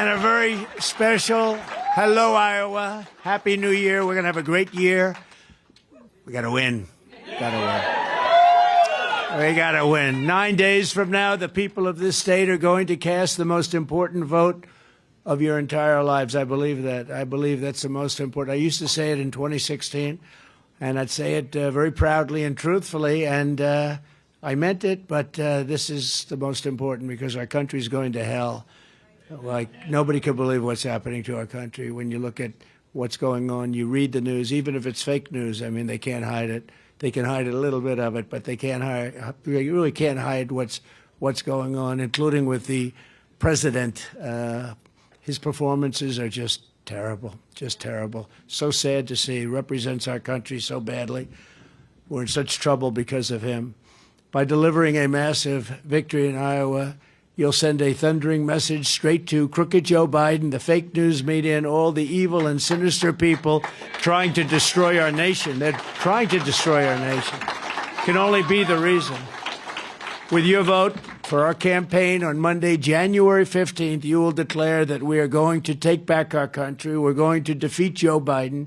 And a very special hello, Iowa. Happy New Year. We're going to have a great year. We got to win. Got to win. We got to win. 9 days from now, the people of this state are going to cast the most important vote of your entire lives. I believe that. I believe that's the most important. I used to say it in 2016, and I'd say it very proudly and truthfully, and I meant it, but this is the most important because our country's going to hell. Like, nobody can believe what's happening to our country. When you look at what's going on, you read the news, even if it's fake news. I mean, they can't hide it. They can hide a little bit of it, but they can't hide. They really can't hide what's going on, including with the president. His performances are just terrible, just terrible. So sad to see. He represents our country so badly. We're in such trouble because of him. By delivering a massive victory in Iowa, you'll send a thundering message straight to crooked Joe Biden, the fake news media, and all the evil and sinister people trying to destroy our nation. They're trying to destroy our nation. Can only be the reason. With your vote for our campaign on Monday, January 15th, you will declare that we are going to take back our country. We're going to defeat Joe Biden.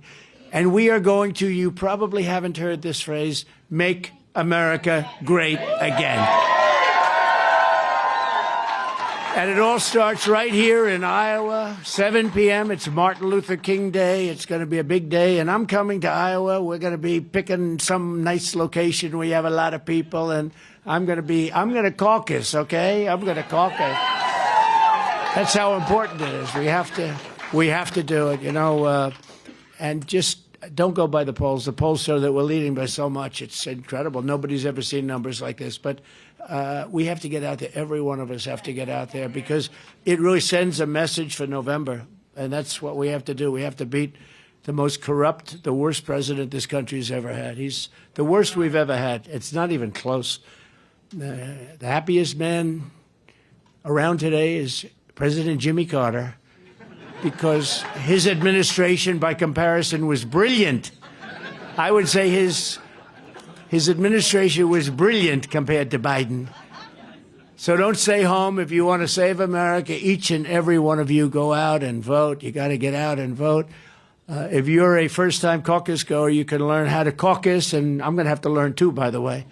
And we are going to, you probably haven't heard this phrase, make America great again. And it all starts right here in Iowa, 7 p.m. It's Martin Luther King Day. It's going to be a big day. And I'm coming to Iowa. We're going to be picking some nice location where you have a lot of people. And I'm going to caucus, okay? I'm going to caucus. That's how important it is. We have to do it, you know. And just don't go by the polls. The polls show that we're leading by so much. It's incredible. Nobody's ever seen numbers like this. But we have to get out there. Every one of us have to get out there because it really sends a message for November. And that's what we have to do. We have to beat the most corrupt, the worst president this country's ever had. He's the worst we've ever had. It's not even close. The happiest man around today is President Jimmy Carter because his administration, by comparison, was brilliant. I would say his administration was brilliant compared to Biden. So don't stay home. If you want to save America, each and every one of you go out and vote. You got to get out and vote. If you're a first-time caucus goer, you can learn how to caucus, and I'm going to have to learn too, by the way.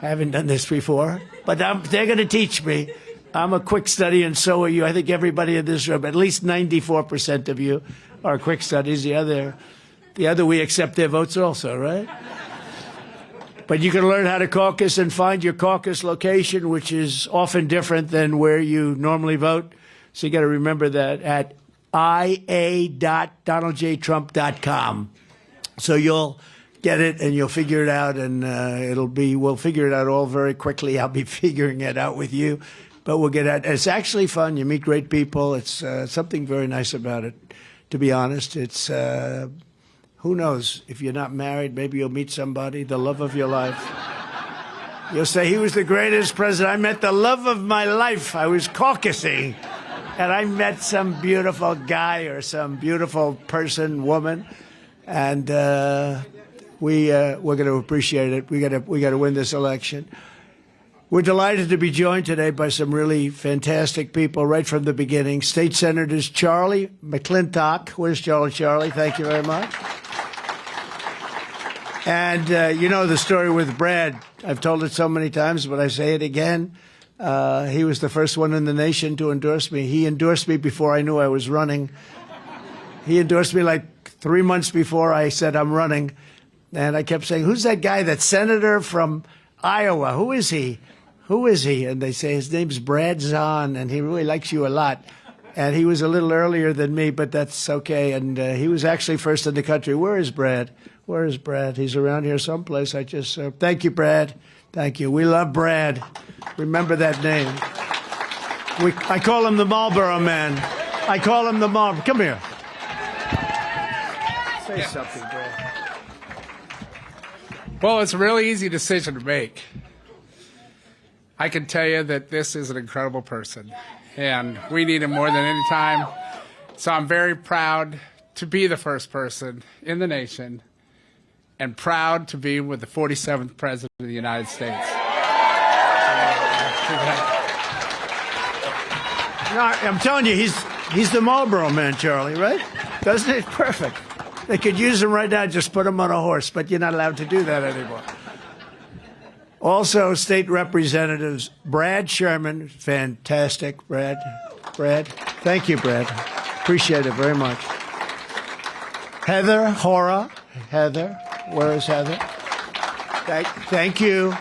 I haven't done this before, but they're going to teach me. I'm a quick study, and so are you. I think everybody in this room, at least 94% of you, are quick studies. The other, we accept their votes also, right? But you can learn how to caucus and find your caucus location, which is often different than where you normally vote. So you got to remember that at ia.donaldjtrump.com. So you'll get it and you'll figure it out, and we'll figure it out all very quickly. I'll be figuring it out with you, but we'll get it. It's actually fun. You meet great people. It's something very nice about it, to be honest. It's who knows? If you're not married, maybe you'll meet somebody, the love of your life. You'll say, he was the greatest president. I met the love of my life. I was caucusing, and I met some beautiful guy or some beautiful person, woman, and we're going to appreciate it. We got to win this election. We're delighted to be joined today by some really fantastic people right from the beginning. State Senators Charlie McClintock. Where's Charlie? Charlie, thank you very much. And you know the story with Brad. I've told it so many times, but I say it again. He was the first one in the nation to endorse me. He endorsed me before I knew I was running. He endorsed me like 3 months before I said I'm running. And I kept saying, who's that guy, that senator from Iowa? Who is he? Who is he? And they say, his name's Brad Zahn, and he really likes you a lot. And he was a little earlier than me, but that's okay. And he was actually first in the country. Where is Brad? Where is Brad? He's around here someplace. Thank you, Brad. Thank you. We love Brad. Remember that name. I call him the Marlboro Man. I call him the Marlboro. Come here. Say something, Brad. Well, it's a really easy decision to make. I can tell you that this is an incredible person, and we need him more than any time. So I'm very proud to be the first person in the nation and proud to be with the 47th President of the United States. No, I'm telling you, He's the Marlboro man, Charlie, right? Doesn't it? Perfect. They could use him right now, just put him on a horse, but you're not allowed to do that anymore. Also, state representatives, Brad Sherman, fantastic, Brad. Thank you, Brad. Appreciate it very much. Heather Hora. Heather, where is Heather? Thank you.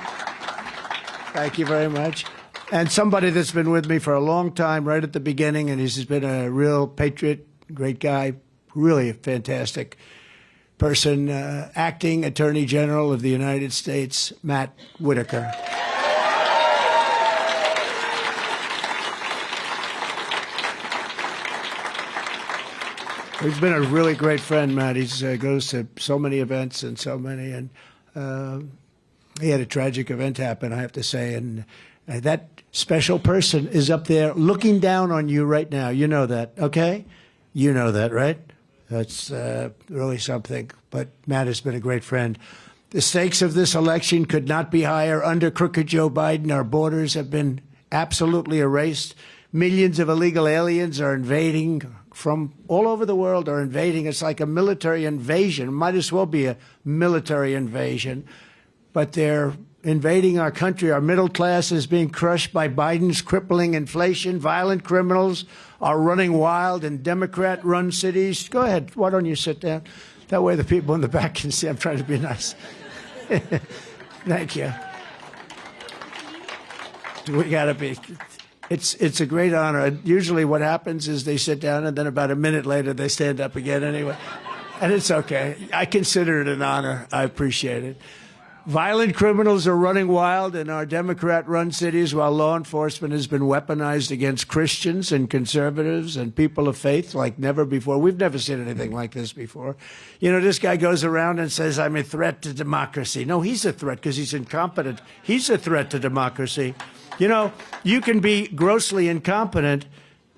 Thank you very much. And somebody that's been with me for a long time, right at the beginning, and he's been a real patriot, great guy, really a fantastic person, Acting Attorney General of the United States, Matt Whitaker. He's been a really great friend, Matt. He goes to so many events and so many, and he had a tragic event happen, I have to say, and that special person is up there looking down on you right now. You know that, okay? You know that, right? That's really something. But Matt has been a great friend. The stakes of this election could not be higher. Under crooked Joe Biden, our borders have been absolutely erased. Millions of illegal aliens are invading from all over the world, are invading. It's like a military invasion. It might as well be a military invasion. But they're invading our country. Our middle class is being crushed by Biden's crippling inflation. Violent criminals are running wild in Democrat-run cities. Go ahead. Why don't you sit down? That way the people in the back can see I'm trying to be nice. Thank you. We got to be. It's a great honor. Usually what happens is they sit down and then about a minute later they stand up again anyway. And it's okay. I consider it an honor. I appreciate it. Violent criminals are running wild in our Democrat-run cities while law enforcement has been weaponized against Christians and conservatives and people of faith like never before. We've never seen anything like this before. You know, this guy goes around and says, I'm a threat to democracy. No, he's a threat because he's incompetent. He's a threat to democracy. You know, you can be grossly incompetent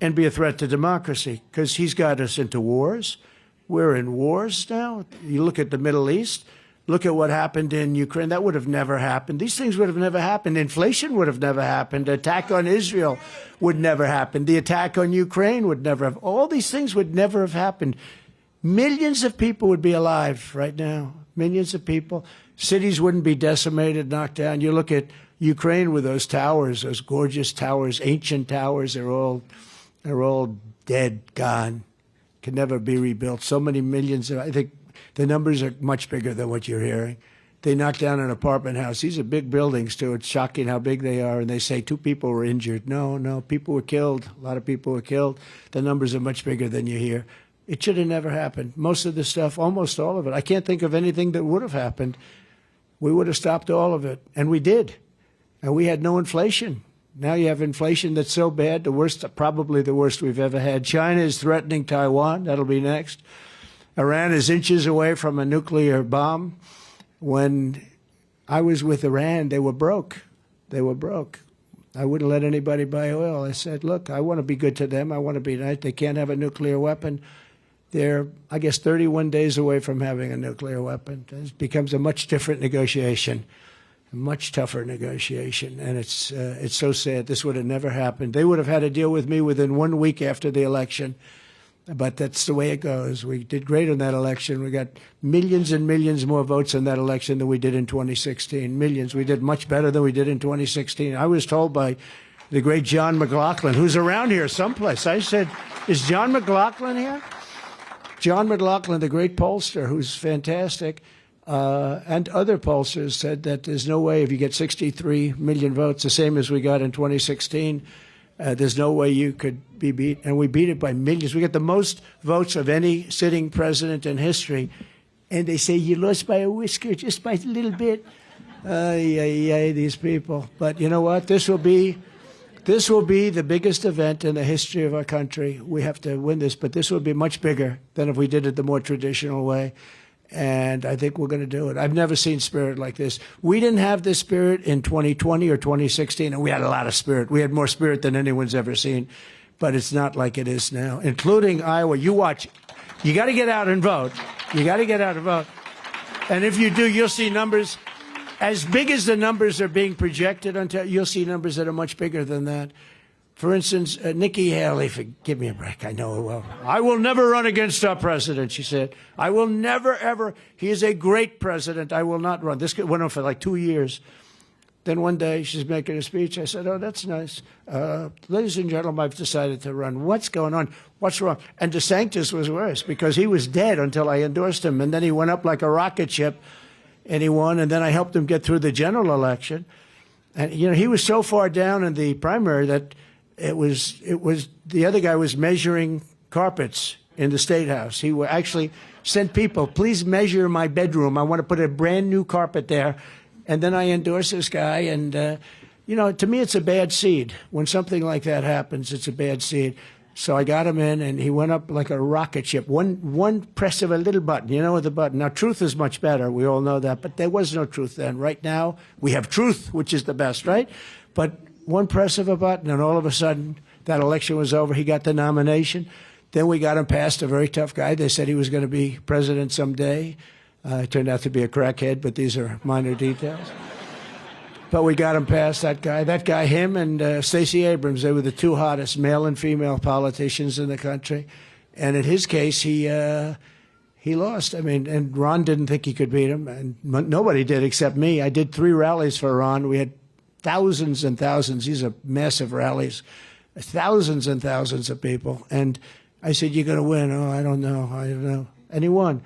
and be a threat to democracy because he's got us into wars. We're in wars now. You look at the Middle East. Look at what happened in Ukraine. That would have never happened. These things would have never happened. Inflation would have never happened. The attack on Israel would never happen. The attack on Ukraine would never have. All these things would never have happened. Millions of people would be alive right now. Millions of people. Cities wouldn't be decimated, knocked down. You look at Ukraine with those towers, those gorgeous towers, ancient towers. They're all dead, gone. Can never be rebuilt. So many millions of, I think, the numbers are much bigger than what you're hearing. They knocked down an apartment house. These are big buildings, too. It's shocking how big they are. And they say 2 people were injured. No, people were killed. A lot of people were killed. The numbers are much bigger than you hear. It should have never happened. Most of the stuff, almost all of it. I can't think of anything that would have happened. We would have stopped all of it. And we did. And we had no inflation. Now you have inflation that's so bad, the worst, probably the worst we've ever had. China is threatening Taiwan. That'll be next. Iran is inches away from a nuclear bomb. When I was with Iran, they were broke. They were broke. I wouldn't let anybody buy oil. I said, look, I want to be good to them. I want to be nice. They can't have a nuclear weapon. They're, I guess, 31 days away from having a nuclear weapon. It becomes a much different negotiation, a much tougher negotiation. And it's so sad. This would have never happened. They would have had to deal with me within 1 week after the election. But that's the way it goes. We did great in that election. We got millions and millions more votes in that election than we did in 2016. Millions. We did much better than we did in 2016. I was told by the great John McLaughlin, who's around here someplace. I said, is John McLaughlin here? John McLaughlin, the great pollster, who's fantastic, and other pollsters said that there's no way if you get 63 million votes, the same as we got in 2016, there's no way you could be beat. And we beat it by millions. We got the most votes of any sitting president in history. And they say you lost by a whisker, just by a little bit. These people. But you know what? This will be the biggest event in the history of our country. We have to win this, but this will be much bigger than if we did it the more traditional way. And I think we're going to do it. I've never seen spirit like this. We didn't have this spirit in 2020 or 2016, and we had a lot of spirit. We had more spirit than anyone's ever seen, but it's not like it is now, including Iowa. You watch. You got to get out and vote. You got to get out and vote. And if you do, you'll see numbers as big as the numbers are being projected. You'll see numbers that are much bigger than that. For instance, Nikki Haley, give me a break, I know her well. I will never run against our president, she said. I will never, ever. He is a great president. I will not run. This went on for like 2 years. Then one day she's making a speech. I said, oh, that's nice. Ladies and gentlemen, I've decided to run. What's going on? What's wrong? And DeSantis was worse because he was dead until I endorsed him. And then he went up like a rocket ship and he won. And then I helped him get through the general election. And, you know, he was so far down in the primary that it was the other guy was measuring carpets in the State House. He actually sent people, please measure my bedroom. I want to put a brand new carpet there. And then I endorse this guy, and, you know, to me it's a bad seed. When something like that happens, it's a bad seed. So I got him in, and he went up like a rocket ship. One press of a little button, you know, with the button. Now, truth is much better. We all know that. But there was no truth then. Right now, we have truth, which is the best, right? But one press of a button, and all of a sudden, that election was over. He got the nomination. Then we got him past a very tough guy. They said he was going to be president someday. It turned out to be a crackhead, but these are minor details. But we got him past that guy, him and Stacey Abrams. They were the two hottest male and female politicians in the country. And in his case, he lost. I mean, and Ron didn't think he could beat him, and nobody did except me. I did 3 rallies for Ron. We had thousands and thousands. These are massive rallies, thousands and thousands of people. And I said, you're going to win. Oh, I don't know. And he won.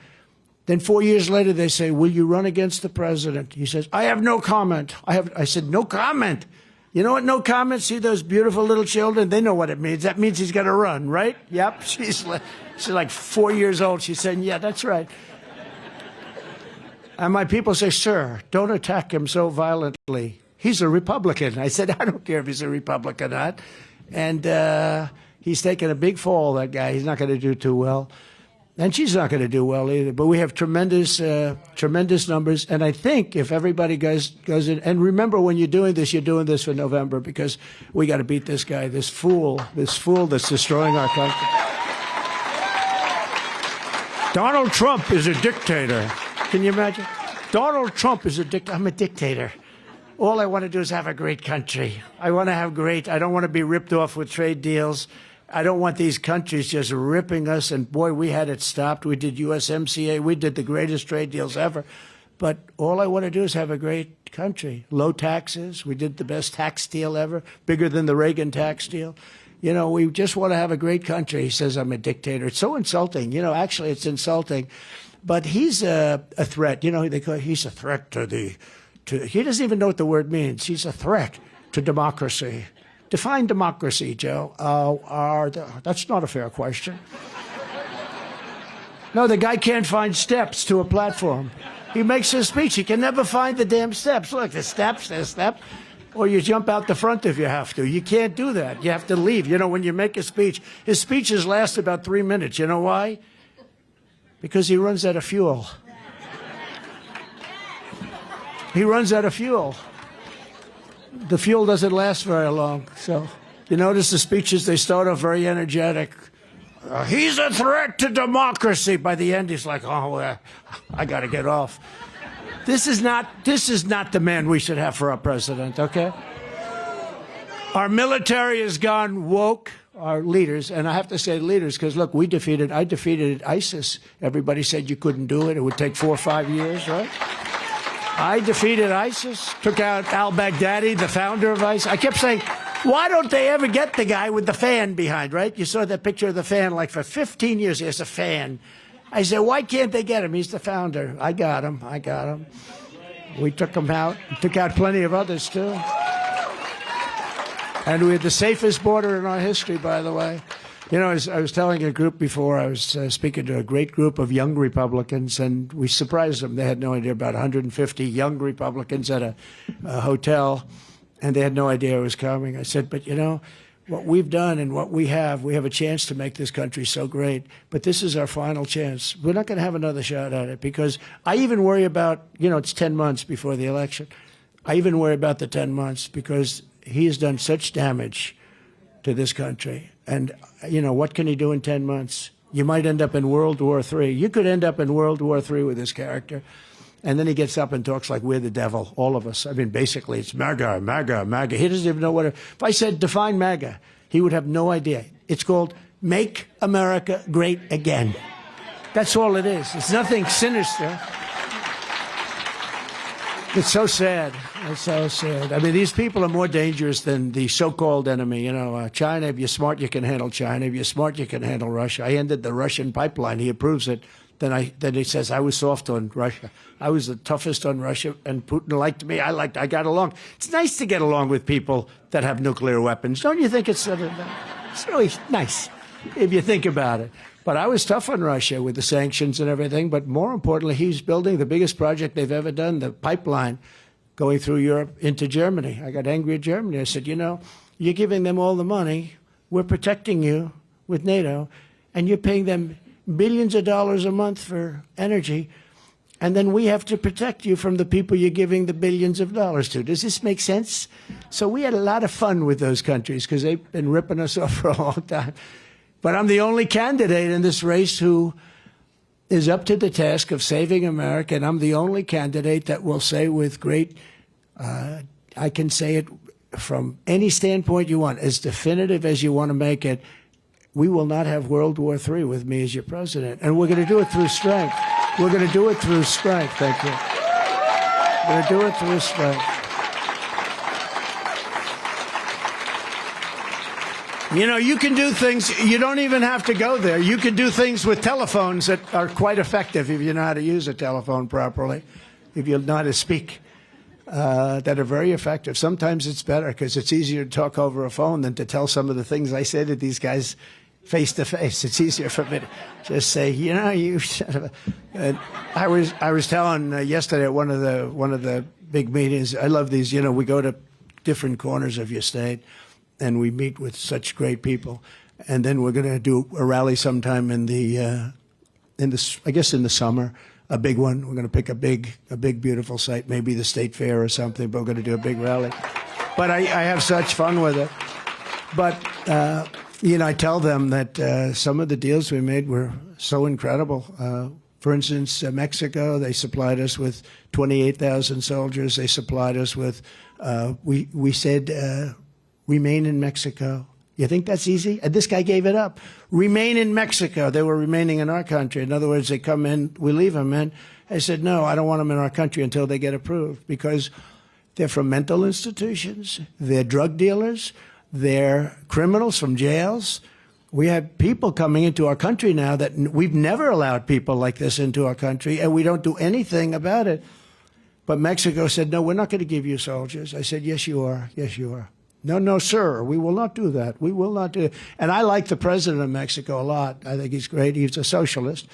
Then 4 years later, they say, will you run against the president? He says, I have no comment. I said, no comment? You know what no comment? See those beautiful little children? They know what it means. That means he's going to run, right? Yep. She's like 4 years old. She's saying, yeah, that's right. And my people say, sir, don't attack him so violently. He's a Republican. I said, I don't care if he's a Republican or not. And he's taken a big fall, that guy. He's not going to do too well. And she's not going to do well either. But we have tremendous numbers. And I think if everybody goes in, and remember when you're doing this for November, because we got to beat this guy, this fool that's destroying our country. Donald Trump is a dictator. Can you imagine? Donald Trump is a dictator. I'm a dictator. All I want to do is have a great country. I want to have great. I don't want to be ripped off with trade deals. I don't want these countries just ripping us. And boy, we had it stopped. We did USMCA. We did the greatest trade deals ever. But all I want to do is have a great country. Low taxes. We did the best tax deal ever, bigger than the Reagan tax deal. You know, we just want to have a great country. He says I'm a dictator. It's so insulting. You know, actually, it's insulting. But he's a threat. You know, he's a threat he doesn't even know what the word means. He's a threat to democracy. Define democracy, Joe. That's not a fair question. No, the guy can't find steps to a platform. He makes his speech. He can never find the damn steps. Look, there's steps. Or you jump out the front if you have to. You can't do that. You have to leave. You know, when you make a speech, his speeches last about 3 minutes. You know why? Because he runs out of fuel. He runs out of fuel. The fuel doesn't last very long. So you notice the speeches, they start off very energetic. He's a threat to democracy. By the end, he's like, oh, I got to get off. This is not the man we should have for our president, okay? Our military has gone woke, our leaders, and I have to say leaders, because look, I defeated ISIS. Everybody said you couldn't do it. It would take 4 or 5 years, right? I defeated ISIS, took out al-Baghdadi, the founder of ISIS. I kept saying, why don't they ever get the guy with the fan behind, right? You saw that picture of the fan, like for 15 years, he has a fan. I said, why can't they get him? He's the founder. I got him. We took him out. We took out plenty of others, too. And we had the safest border in our history, by the way. You know, I was telling a group before, I was speaking to a great group of young Republicans, and we surprised them. They had no idea, about 150 young Republicans at a hotel, and they had no idea it was coming. I said, but you know, what we've done and what we have a chance to make this country so great, but this is our final chance. We're not going to have another shot at it, because I even worry about, you know, it's 10 months before the election. I even worry about the 10 months because he has done such damage to this country. And, you know, what can he do in 10 months? You might end up in World War III. You could end up in World War III with this character. And then he gets up and talks like we're the devil, all of us. I mean, basically, it's MAGA, MAGA, MAGA. He doesn't even know what if I said, define MAGA, he would have no idea. It's called Make America Great Again. That's all it is. It's nothing sinister. It's so sad. It's so sad. I mean, these people are more dangerous than the so-called enemy. You know, China, if you're smart, you can handle China. If you're smart, you can handle Russia. I ended the Russian pipeline. He approves it. Then he says, I was soft on Russia. I was the toughest on Russia, and Putin liked me. I got along. It's nice to get along with people that have nuclear weapons. Don't you think it's really nice if you think about it? But I was tough on Russia with the sanctions and everything. But more importantly, he's building the biggest project they've ever done, the pipeline going through Europe into Germany. I got angry at Germany. I said, you know, you're giving them all the money. We're protecting you with NATO, and you're paying them billions of dollars a month for energy. And then we have to protect you from the people you're giving the billions of dollars to. Does this make sense? So we had a lot of fun with those countries because they've been ripping us off for a long time. But I'm the only candidate in this race who is up to the task of saving America, and I'm the only candidate that will say with great, I can say it from any standpoint you want, as definitive as you want to make it, we will not have World War III with me as your president. And we're going to do it through strength. We're going to do it through strength. Thank you. We're going to do it through strength. You know, you can do things, you don't even have to go there. You can do things with telephones that are quite effective if you know how to use a telephone properly, if you know how to speak, that are very effective. Sometimes it's better because it's easier to talk over a phone than to tell some of the things I say to these guys face to face. It's easier for me to just say, you know, you son of a... I was telling yesterday at one of the big meetings, I love these, you know, we go to different corners of your state, and we meet with such great people. And then we're going to do a rally sometime in the summer, a big one. We're going to pick a big, beautiful site, maybe the State Fair or something, but we're going to do a big rally. But I have such fun with it. But, you know, I tell them that some of the deals we made were so incredible. For instance, Mexico, they supplied us with 28,000 soldiers. They supplied us with, we said, remain in Mexico. You think that's easy? And this guy gave it up. Remain in Mexico. They were remaining in our country. In other words, they come in, we leave them in. I said, no, I don't want them in our country until they get approved because they're from mental institutions. They're drug dealers. They're criminals from jails. We have people coming into our country now that we've never allowed people like this into our country, and we don't do anything about it. But Mexico said, no, we're not going to give you soldiers. I said, yes, you are. Yes, you are. No, no, sir, we will not do that. We will not do it. And I like the president of Mexico a lot. I think he's great. He's a socialist.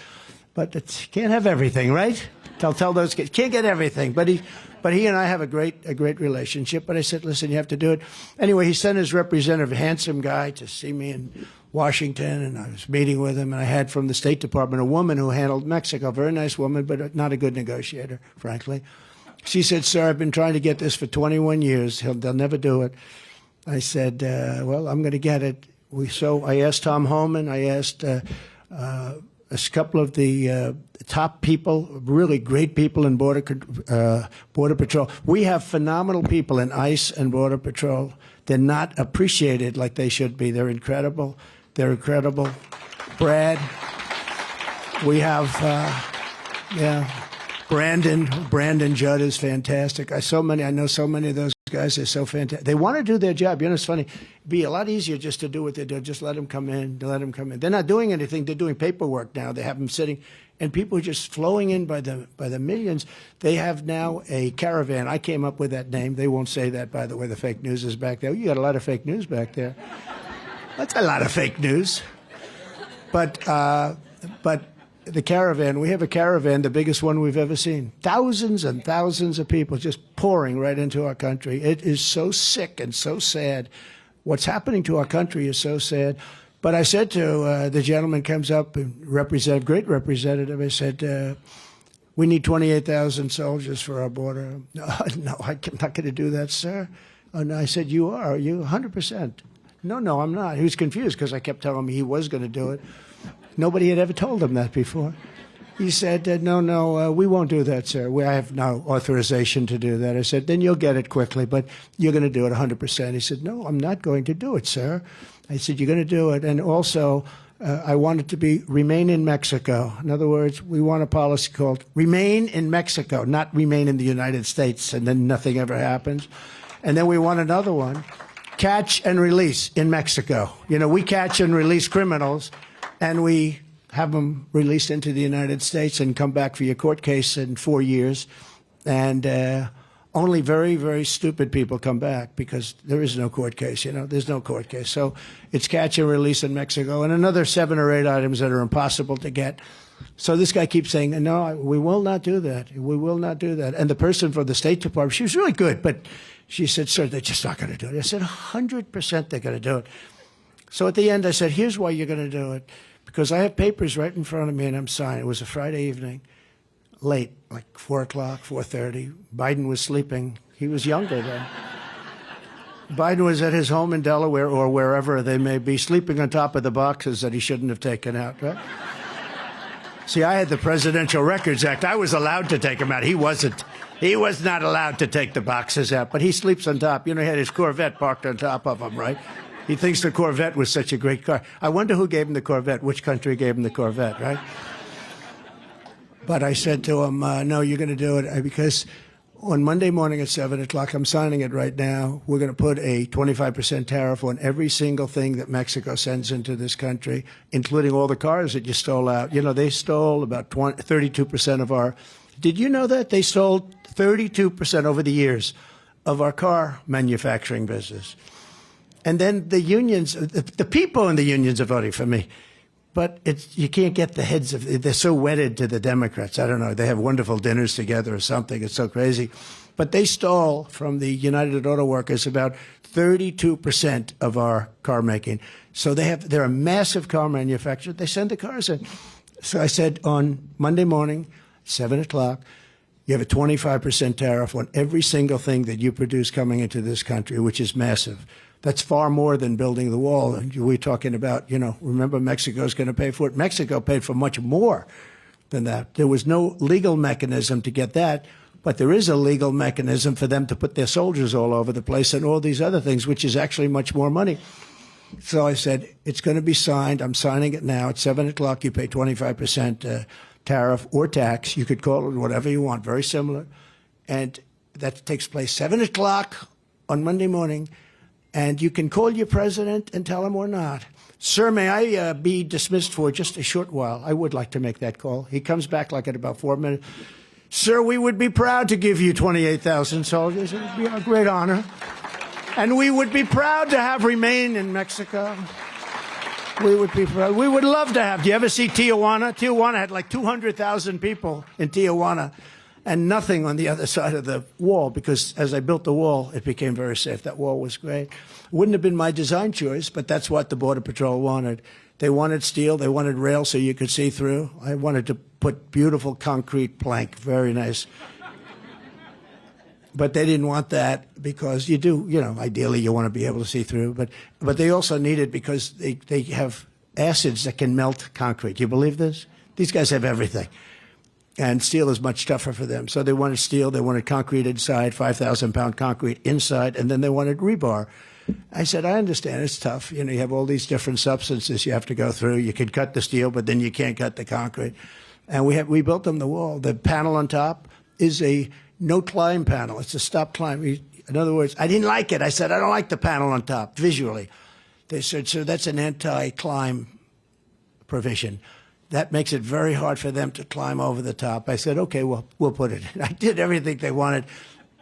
But it can't have everything, right? Tell those kids, can't get everything. But he and I have a great relationship. But I said, listen, you have to do it. Anyway, he sent his representative, a handsome guy, to see me in Washington. And I was meeting with him. And I had from the State Department a woman who handled Mexico, a very nice woman, but not a good negotiator, frankly. She said, sir, I've been trying to get this for 21 years. They'll never do it. I said, well, I'm going to get it. So I asked Tom Homan. I asked a couple of the top people, really great people in Border Patrol. We have phenomenal people in ICE and Border Patrol. They're not appreciated like they should be. They're incredible. They're incredible. Brad. We have, Brandon Judd is fantastic. I know so many of those guys are so fantastic. They want to do their job. You know, it's funny. It'd be a lot easier just to do what they do. Just let them come in. They're not doing anything. They're doing paperwork now. They have them sitting, and people are just flowing in by the millions. They have now a caravan. I came up with that name. They won't say that, by the way. The fake news is back there. You got a lot of fake news back there. That's a lot of fake news. But the caravan, we have a caravan, the biggest one we've ever seen. Thousands and thousands of people just pouring right into our country. It is so sick and so sad. What's happening to our country is so sad. But I said to the gentleman comes up, great representative, I said, we need 28,000 soldiers for our border. No, I'm not going to do that, sir. Oh, no, I said, you are 100%. No, I'm not. He was confused because I kept telling him he was going to do it. Nobody had ever told him that before. He said, no, we won't do that, sir. I have no authorization to do that. I said, then you'll get it quickly, but you're going to do it 100%. He said, no, I'm not going to do it, sir. I said, you're going to do it. And also, I want it to remain in Mexico. In other words, we want a policy called remain in Mexico, not remain in the United States, and then nothing ever happens. And then we want another one, catch and release in Mexico. You know, we catch and release criminals, and we have them released into the United States and come back for your court case in 4 years. And only very, very stupid people come back because there is no court case, you know. There's no court case. So it's catch and release in Mexico and another 7 or 8 items that are impossible to get. So this guy keeps saying, no, we will not do that. We will not do that. And the person from the State Department, she was really good, but she said, sir, they're just not going to do it. I said, 100% they're going to do it. So at the end, I said, here's why you're going to do it. Because I have papers right in front of me and I'm signing. It was a Friday evening, late, like 4 o'clock, 4:30. Biden was sleeping. He was younger then. Biden was at his home in Delaware or wherever they may be, sleeping on top of the boxes that he shouldn't have taken out, right? See, I had the Presidential Records Act. I was allowed to take them out. He wasn't. He was not allowed to take the boxes out, but he sleeps on top. You know, he had his Corvette parked on top of him, right? He thinks the Corvette was such a great car. I wonder who gave him the Corvette, which country gave him the Corvette, right? But I said to him, no, you're going to do it because on Monday morning at 7 o'clock, I'm signing it right now, we're going to put a 25% tariff on every single thing that Mexico sends into this country, including all the cars that you stole out. You know, they stole about 32% of our, did you know that? They stole 32% over the years of our car manufacturing business. And then the unions, the people in the unions are voting for me. But you can't get the heads of, they're so wedded to the Democrats. I don't know, they have wonderful dinners together or something. It's so crazy. But they stole from the United Auto Workers about 32% of our car making. So they're a massive car manufacturer. They send the cars in. So I said on Monday morning, 7 o'clock, you have a 25% tariff on every single thing that you produce coming into this country, which is massive. That's far more than building the wall. And we're talking about, you know, remember Mexico's going to pay for it. Mexico paid for much more than that. There was no legal mechanism to get that, but there is a legal mechanism for them to put their soldiers all over the place and all these other things, which is actually much more money. So I said, it's going to be signed. I'm signing it now. At 7 o'clock, you pay 25% tariff or tax. You could call it whatever you want, very similar. And that takes place 7 o'clock on Monday morning. And you can call your president and tell him or not. Sir, may I be dismissed for just a short while? I would like to make that call. He comes back like in about 4 minutes. Sir, we would be proud to give you 28,000 soldiers. It would be a great honor. And we would be proud to have remain in Mexico. We would be proud. We would love to have. Do you ever see Tijuana? Tijuana had like 200,000 people in Tijuana. And nothing on the other side of the wall, because as I built the wall, it became very safe. That wall was great. Wouldn't have been my design choice, but that's what the Border Patrol wanted. They wanted steel. They wanted rail so you could see through. I wanted to put beautiful concrete plank, very nice. But they didn't want that because you do, you know, ideally you want to be able to see through. But they also need it because they have acids that can melt concrete. Do you believe this? These guys have everything. And steel is much tougher for them. So they wanted steel, they wanted concrete inside, 5,000-pound concrete inside, and then they wanted rebar. I said, I understand, it's tough. You know, you have all these different substances you have to go through. You can cut the steel, but then you can't cut the concrete. And we built them the wall. The panel on top is a no-climb panel. It's a stop climb. In other words, I didn't like it. I said, I don't like the panel on top, visually. They said, so that's an anti-climb provision. That makes it very hard for them to climb over the top. I said, okay, well, we'll put it in. I did everything they wanted,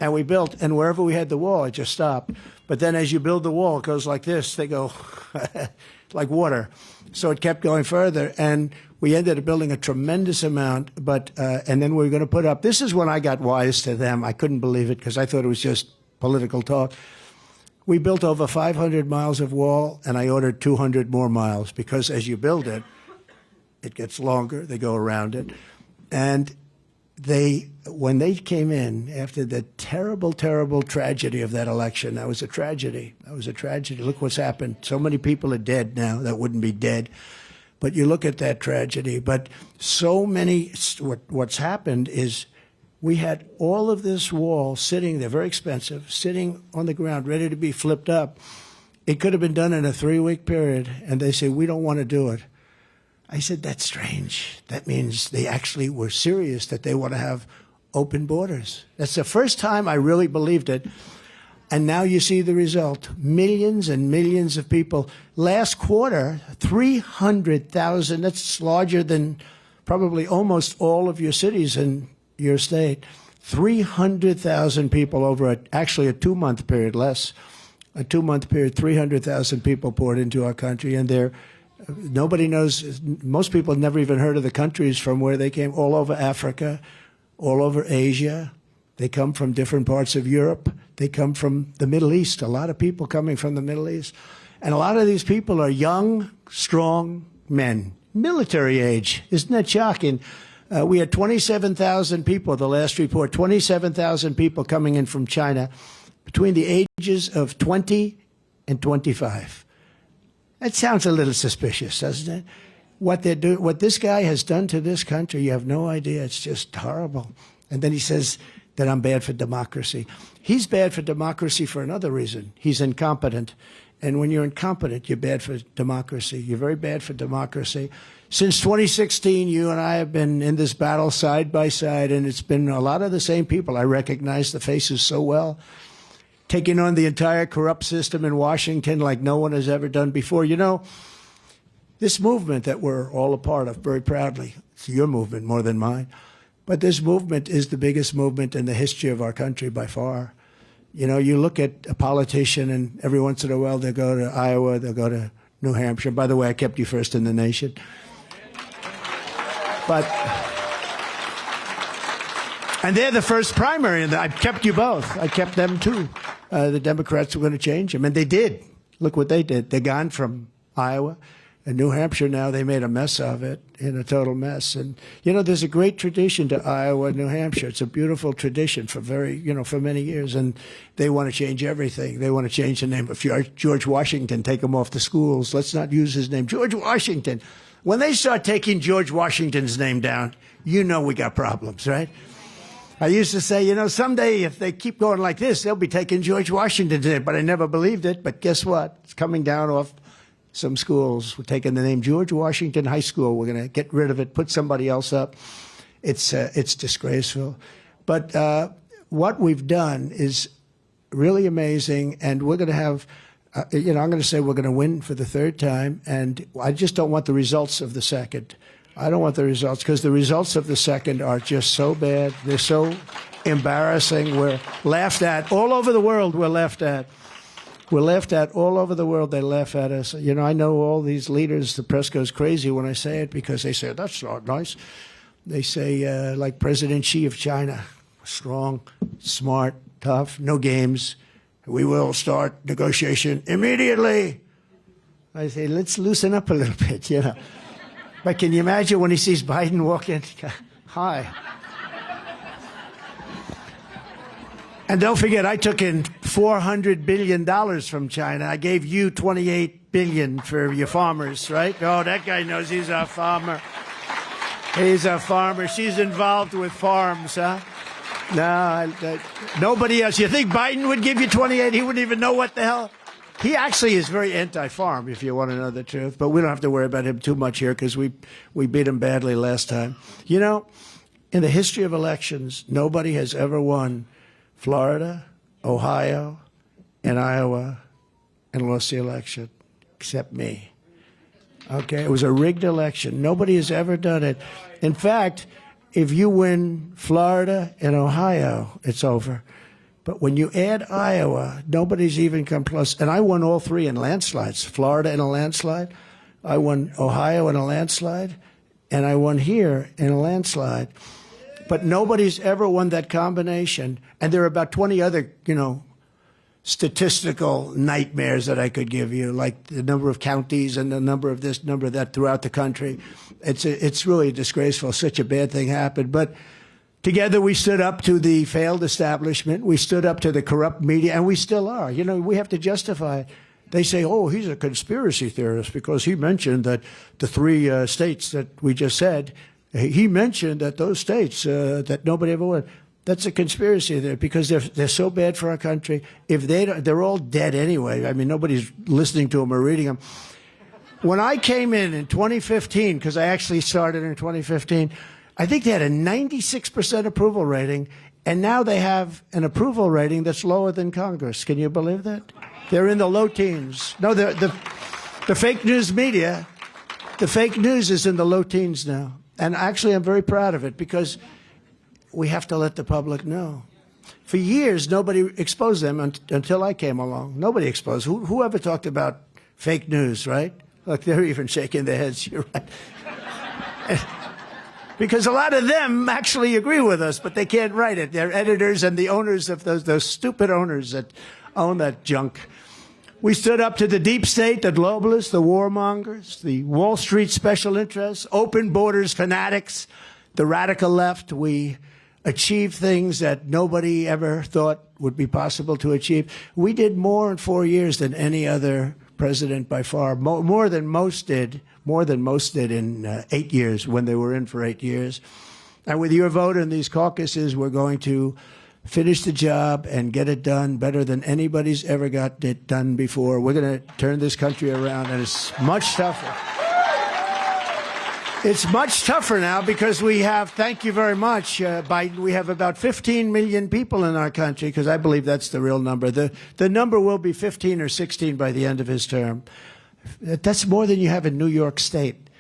and we built. And wherever we had the wall, it just stopped. But then as you build the wall, it goes like this. They go like water. So it kept going further, and we ended up building a tremendous amount. But and then we were going to put up. This is when I got wise to them. I couldn't believe it because I thought it was just political talk. We built over 500 miles of wall, and I ordered 200 more miles because as you build it, it gets longer. They go around it. And when they came in after the terrible, terrible tragedy of that election, that was a tragedy. That was a tragedy. Look what's happened. So many people are dead now that wouldn't be dead. But you look at that tragedy. But so many, what's happened is we had all of this wall sitting there, very expensive, sitting on the ground, ready to be flipped up. It could have been done in a 3-week period, and they say, we don't want to do it. I said, that's strange. That means they actually were serious that they want to have open borders. That's the first time I really believed it. And now you see the result. Millions and millions of people. Last quarter, 300,000. That's larger than probably almost all of your cities in your state. 300,000 people over actually a 2-month period, less. A 2-month period, 300,000 people poured into our country. And nobody knows, most people have never even heard of the countries from where they came, all over Africa, all over Asia. They come from different parts of Europe. They come from the Middle East, a lot of people coming from the Middle East. And a lot of these people are young, strong men, military age. Isn't that shocking? We had 27,000 people, the last report, 27,000 people coming in from China between the ages of 20 and 25. That sounds a little suspicious, doesn't it? What this guy has done to this country, you have no idea. It's just horrible. And then he says that I'm bad for democracy. He's bad for democracy for another reason. He's incompetent. And when you're incompetent, you're bad for democracy. You're very bad for democracy. Since 2016, you and I have been in this battle side by side, and it's been a lot of the same people. I recognize the faces so well. Taking on the entire corrupt system in Washington like no one has ever done before. You know, this movement that we're all a part of very proudly, it's your movement more than mine, but this movement is the biggest movement in the history of our country by far. You know, you look at a politician and every once in a while they'll go to Iowa, they'll go to New Hampshire. By the way, I kept you first in the nation. And they're the first primary, and I kept you both. I kept them too. The Democrats were going to change them, and they did. Look what they did. They're gone from Iowa. And New Hampshire now, they made a mess of it, in a total mess. And, you know, there's a great tradition to Iowa and New Hampshire. It's a beautiful tradition for for many years. And they want to change everything. They want to change the name of George Washington, take him off the schools. Let's not use his name. George Washington. When they start taking George Washington's name down, you know we got problems, right? I used to say, you know, someday if they keep going like this, they'll be taking George Washington's name. But I never believed it. But guess what? It's coming down off some schools. We're taking the name George Washington High School. We're going to get rid of it, put somebody else up. It's disgraceful. But what we've done is really amazing. And we're going to have, I'm going to say we're going to win for the third time. And I just don't want the results of the second. I don't want the results, because the results of the second are just so bad. They're so embarrassing. We're laughed at all over the world. We're laughed at. We're laughed at all over the world. They laugh at us. You know, I know all these leaders, the press goes crazy when I say it, because they say, that's not nice. They say, like President Xi of China, strong, smart, tough, no games. We will start negotiation immediately. I say, let's loosen up a little bit, you know. But can you imagine when he sees Biden walk in? Hi. And don't forget, I took in $400 billion from China. I gave you $28 billion for your farmers, right? Oh, that guy knows he's a farmer. He's a farmer. She's involved with farms, huh? No, nobody else. You think Biden would give you 28? He wouldn't even know what the hell. He actually is very anti-farm, if you want to know the truth. But we don't have to worry about him too much here, because we beat him badly last time. You know, in the history of elections, nobody has ever won Florida, Ohio, and Iowa and lost the election, except me. Okay? It was a rigged election. Nobody has ever done it. In fact, if you win Florida and Ohio, it's over. But when you add Iowa, nobody's even come close. And I won all three in landslides. Florida in a landslide. I won Ohio in a landslide. And I won here in a landslide. But nobody's ever won that combination. And there are about 20 other, statistical nightmares that I could give you, like the number of counties and the number of this, number of that throughout the country. It's really disgraceful. Such a bad thing happened. But together we stood up to the failed establishment. We stood up to the corrupt media, and we still are. We have to justify it. they say, oh, he's a conspiracy theorist because he mentioned that the three states that we just said, he mentioned that those states that nobody ever went. That's a conspiracy there because they're so bad for our country. If they're all dead anyway. I mean, nobody's listening to them or reading them. When I came in 2015, because I actually started in 2015, I think they had a 96% approval rating, and now they have an approval rating that's lower than Congress. Can you believe that? They're in the low teens. No, the fake news media, the fake news is in the low teens now. And actually, I'm very proud of it because we have to let the public know. For years, nobody exposed them until I came along. Nobody exposed. Who ever talked about fake news, right? Look, they're even shaking their heads. You're right. Because a lot of them actually agree with us, but they can't write it. They're editors and the owners of those stupid owners that own that junk. We stood up to the deep state, the globalists, the warmongers, the Wall Street special interests, open borders fanatics, the radical left. We achieved things that nobody ever thought would be possible to achieve. We did more in 4 years than any other president by far, more than most did in 8 years when they were in for 8 years. And with your vote in these caucuses, we're going to finish the job and get it done better than anybody's ever got it done before. We're going to turn this country around, and it's much tougher. It's much tougher now because we have, thank you very much, we have about 15 million people in our country, because I believe that's the real number. The number will be 15 or 16 by the end of his term. That's more than you have in New York State.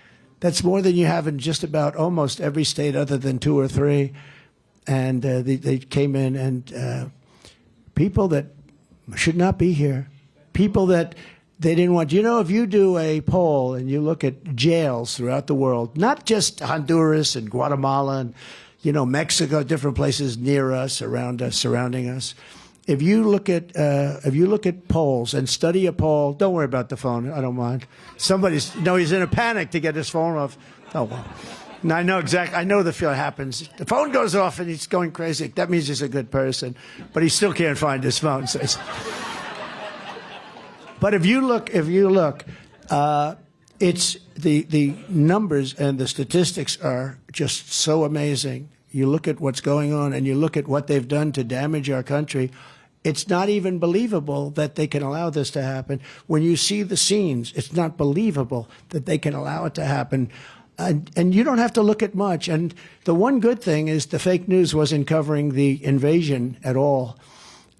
That's more than you have in just about almost every state other than 2 or 3. And they came in, and people that should not be here, people that they didn't want. You know, if you do a poll and you look at jails throughout the world, not just Honduras and Guatemala and, you know, Mexico, different places near us, around us, surrounding us. If you look at polls and study a poll, don't worry about the phone. I don't mind. He's in a panic to get his phone off. Oh well. No, I know exactly. I know the feel happens. The phone goes off and he's going crazy. That means he's a good person, but he still can't find his phone. So but if you look, it's the numbers and the statistics are just so amazing. You look at what's going on and you look at what they've done to damage our country. It's not even believable that they can allow this to happen. When you see the scenes, it's not believable that they can allow it to happen. And you don't have to look at much. And the one good thing is the fake news wasn't covering the invasion at all.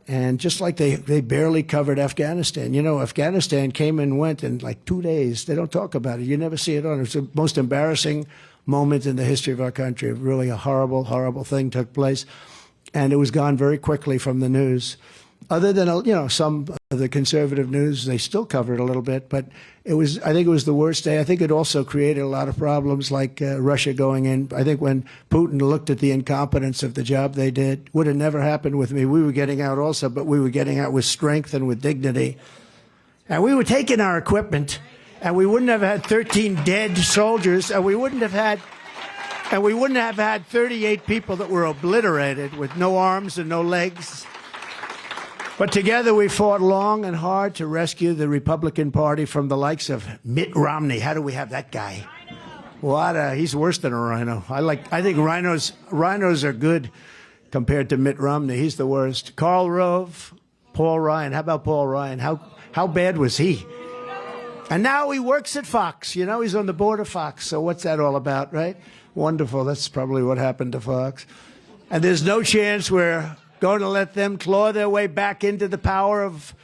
And just like they barely covered Afghanistan. You know, Afghanistan came and went in like 2 days. They don't talk about it. You never see it on. It's the most embarrassing moment in the history of our country. Really a horrible, horrible thing took place. And it was gone very quickly from the news. Other than, you know, some of the conservative news, they still cover it a little bit. But I think it was the worst day. I think it also created a lot of problems like Russia going in. I think when Putin looked at the incompetence of the job they did, would have never happened with me. We were getting out also, but we were getting out with strength and with dignity. And we were taking our equipment, and we wouldn't have had 13 dead soldiers, and we wouldn't have had 38 people that were obliterated with no arms and no legs. But together we fought long and hard to rescue the Republican Party from the likes of Mitt Romney. How do we have that guy? He's worse than a rhino. I think rhinos are good compared to Mitt Romney. He's the worst. Karl Rove, Paul Ryan. How about Paul Ryan? How bad was he? And now he works at Fox. You know, he's on the board of Fox. So what's that all about, right? Wonderful. That's probably what happened to Fox. And there's no chance we're going to let them claw their way back into the power of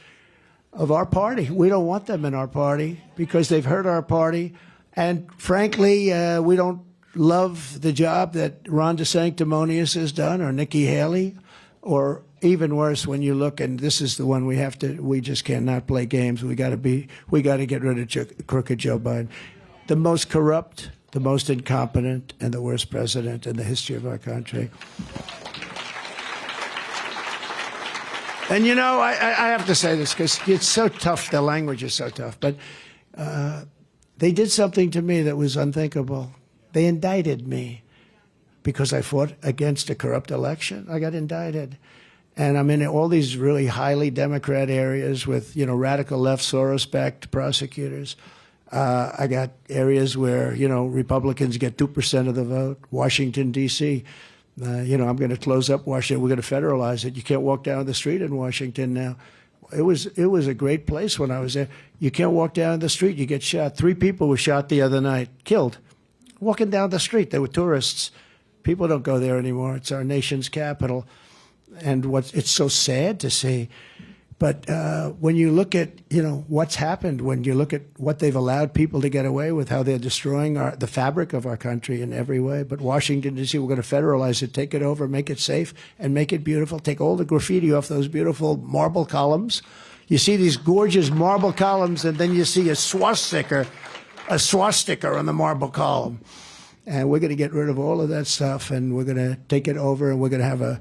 our party. We don't want them in our party because they've hurt our party. And frankly, we don't love the job that Ron DeSanctimonious has done, or Nikki Haley, or even worse when you look, and this is the one we just cannot play games. We got to get rid of crooked Joe Biden. The most corrupt, the most incompetent, and the worst president in the history of our country. And, you know, I have to say this because it's so tough. The language is so tough. But they did something to me that was unthinkable. They indicted me because I fought against a corrupt election. I got indicted. And I'm in all these really highly Democrat areas with, radical left, Soros-backed prosecutors. I got areas where, Republicans get 2% of the vote. Washington, D.C., I'm going to close up Washington. We're going to federalize it. You can't walk down the street in Washington now. It was a great place when I was there. You can't walk down the street. You get shot. 3 people were shot the other night, killed, walking down the street. They were tourists. People don't go there anymore. It's our nation's capital. And it's so sad to see. But when you look at, what's happened, when you look at what they've allowed people to get away with, how they're destroying the fabric of our country in every way. But Washington, D.C., we're going to federalize it, take it over, make it safe, and make it beautiful. Take all the graffiti off those beautiful marble columns. You see these gorgeous marble columns, and then you see a swastika on the marble column. And we're going to get rid of all of that stuff, and we're going to take it over, and we're going to have a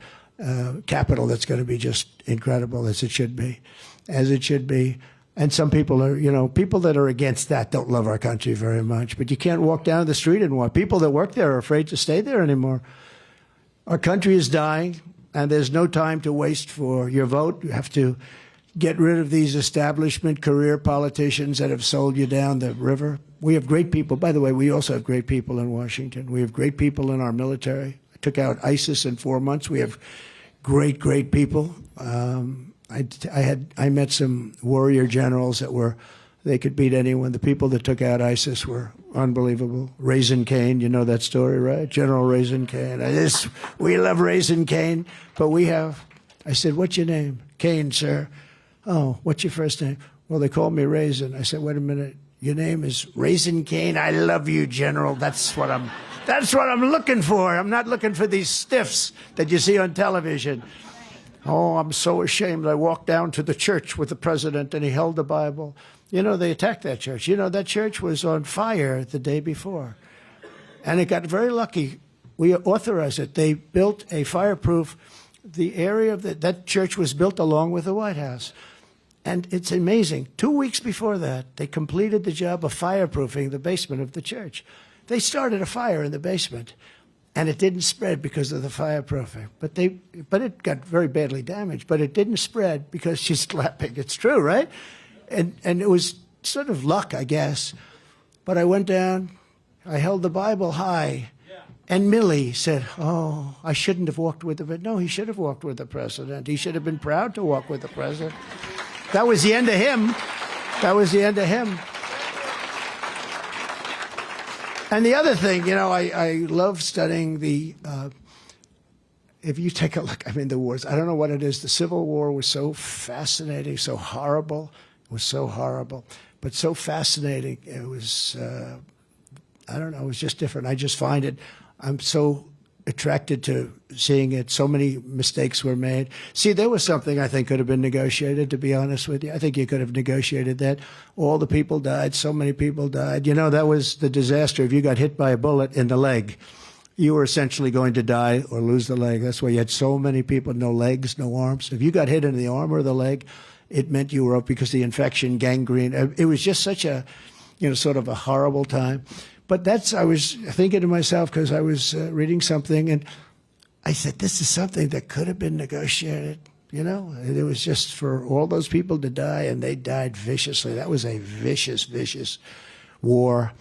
capital that's going to be just incredible, as it should be. And some people are, people that are against that don't love our country very much. But you can't walk down the street anymore. People that work there are afraid to stay there anymore. Our country is dying, and there's no time to waste for your vote. You have to get rid of these establishment career politicians that have sold you down the river. We have great people. By the way, we also have great people in Washington. We have great people in our military. I took out ISIS in 4 months. We have great, great people. I met some warrior generals they could beat anyone. The people that took out ISIS were unbelievable. Raisin Cain, you know that story, right? General Raisin Cain. We love Raisin Cain, but I said, what's your name? Cain, sir. Oh, what's your first name? Well, they called me Raisin. I said, wait a minute. Your name is Raisin Cain? I love you, General. That's what I'm looking for. I'm not looking for these stiffs that you see on television. Oh, I'm so ashamed. I walked down to the church with the president, and he held the Bible. They attacked that church. That church was on fire the day before. And it got very lucky. We authorized it. They built a fireproof. The area of that church was built along with the White House. And it's amazing. 2 weeks before that, they completed the job of fireproofing the basement of the church. They started a fire in the basement, and it didn't spread because of the fireproofing. But it got very badly damaged. But it didn't spread because she's clapping. It's true, right? And it was sort of luck, I guess. But I went down. I held the Bible high. And Millie said, oh, I shouldn't have walked with the... No, he should have walked with the president. He should have been proud to walk with the president. That was the end of him. And the other thing, I love studying if you take a look, the wars, I don't know what it is. The Civil War was so fascinating, so horrible. It was so horrible, but so fascinating. It was, I don't know, it was just different. I just find it, I'm so attracted to seeing it. So many mistakes were made. See, there was something I think could have been negotiated, to be honest with you. I think you could have negotiated that. All the people died. So many people died. That was the disaster. If you got hit by a bullet in the leg, you were essentially going to die or lose the leg. That's why you had so many people, no legs, no arms. If you got hit in the arm or the leg, it meant you were up because the infection, gangrene. It was just such a, sort of a horrible time. But I was thinking to myself, because I was reading something, and I said, this is something that could have been negotiated. It was just for all those people to die, and they died viciously. That was a vicious, vicious war.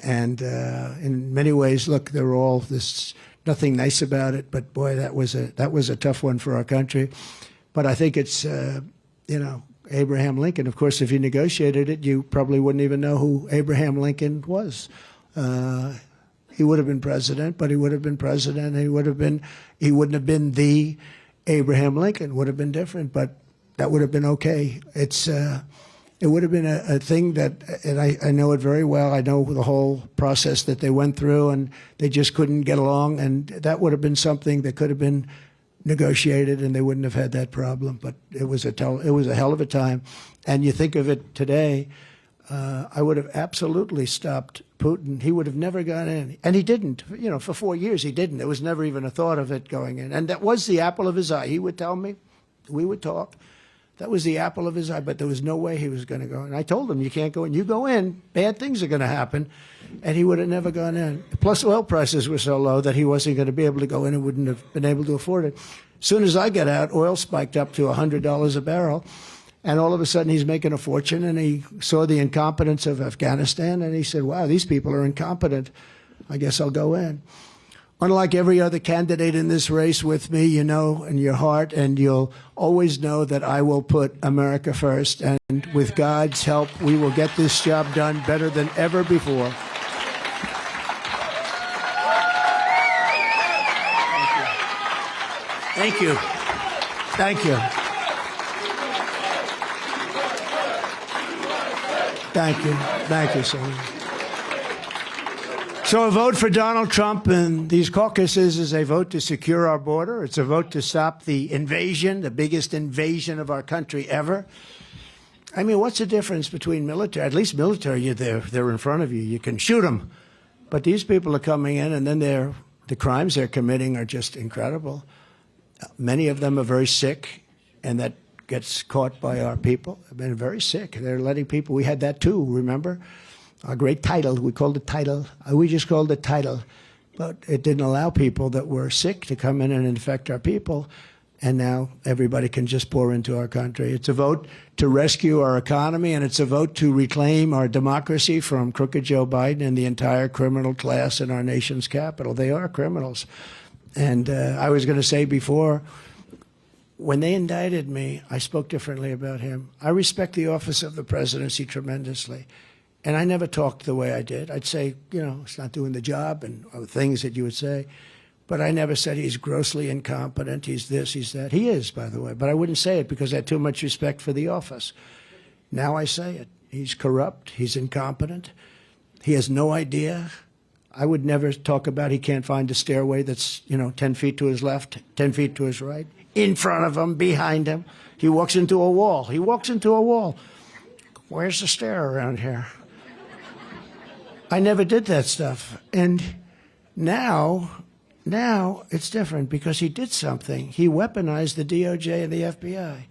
And in many ways, look, there's nothing nice about it. But boy, that was a tough one for our country. But I think it's, Abraham Lincoln. Of course, if you negotiated it, you probably wouldn't even know who Abraham Lincoln was. He would have been president, but he would have been president. And he wouldn't have been the Abraham Lincoln. Would have been different, but that would have been okay. It would have been a thing that, and I know it very well. I know the whole process that they went through, and they just couldn't get along. And that would have been something that could have been negotiated, and they wouldn't have had that problem. But it was a hell of a time. And you think of it today, I would have absolutely stopped Putin. He would have never gone in. And he didn't. For 4 years he didn't. There was never even a thought of it going in. And that was the apple of his eye. He would tell me. We would talk. That was the apple of his eye, but there was no way he was going to go in. I told him, you can't go in. You go in, bad things are going to happen. And he would have never gone in. Plus, oil prices were so low that he wasn't going to be able to go in and wouldn't have been able to afford it. As soon as I got out, oil spiked up to $100 a barrel. And all of a sudden, he's making a fortune, and he saw the incompetence of Afghanistan, and he said, wow, these people are incompetent. I guess I'll go in. Unlike every other candidate in this race with me, you know in your heart, and you'll always know that I will put America first. And with God's help, we will get this job done better than ever before. Thank you. Thank you. Thank you. Thank you, sir. So a vote for Donald Trump in these caucuses is a vote to secure our border. It's a vote to stop the invasion, the biggest invasion of our country ever. I mean, what's the difference between military? At least military, they're in front of you. You can shoot them. But these people are coming in, and then the crimes they're committing are just incredible. Many of them are very sick, and that gets caught by our people. They've been very sick. They're letting people, we had that too, remember? Our great title, we called it title. We just called it title. But it didn't allow people that were sick to come in and infect our people. And now everybody can just pour into our country. It's a vote to rescue our economy, and it's a vote to reclaim our democracy from crooked Joe Biden and the entire criminal class in our nation's capital. They are criminals. And I was going to say before, when they indicted me, I spoke differently about him. I respect the office of the presidency tremendously. And I never talked the way I did. I'd say, you know, it's not doing the job and things that you would say. But I never said he's grossly incompetent, he's this, he's that. He is, by the way. But I wouldn't say it because I had too much respect for the office. Now I say it. He's corrupt. He's incompetent. He has no idea. I would never talk about he can't find a stairway that's, 10 feet to his left, 10 feet to his right, in front of him, behind him. He walks into a wall. He walks into a wall. Where's the stair around here? I never did that stuff. And now it's different because he did something. He weaponized the DOJ and the FBI.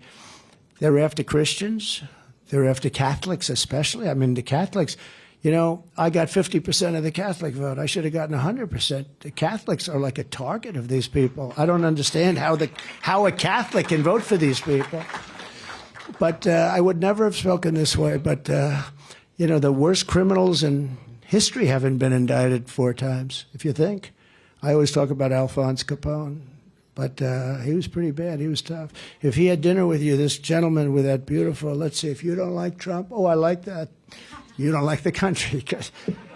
They're after Christians. They're after Catholics especially. I mean, the Catholics, I got 50% of the Catholic vote. I should have gotten 100%. The Catholics are like a target of these people. I don't understand how a Catholic can vote for these people. But I would never have spoken this way. But, the worst criminals in history haven't been indicted 4 times, if you think. I always talk about Alphonse Capone, but he was pretty bad. He was tough. If he had dinner with you, this gentleman with that beautiful, let's see, if you don't like Trump, oh, I like that. You don't like the country.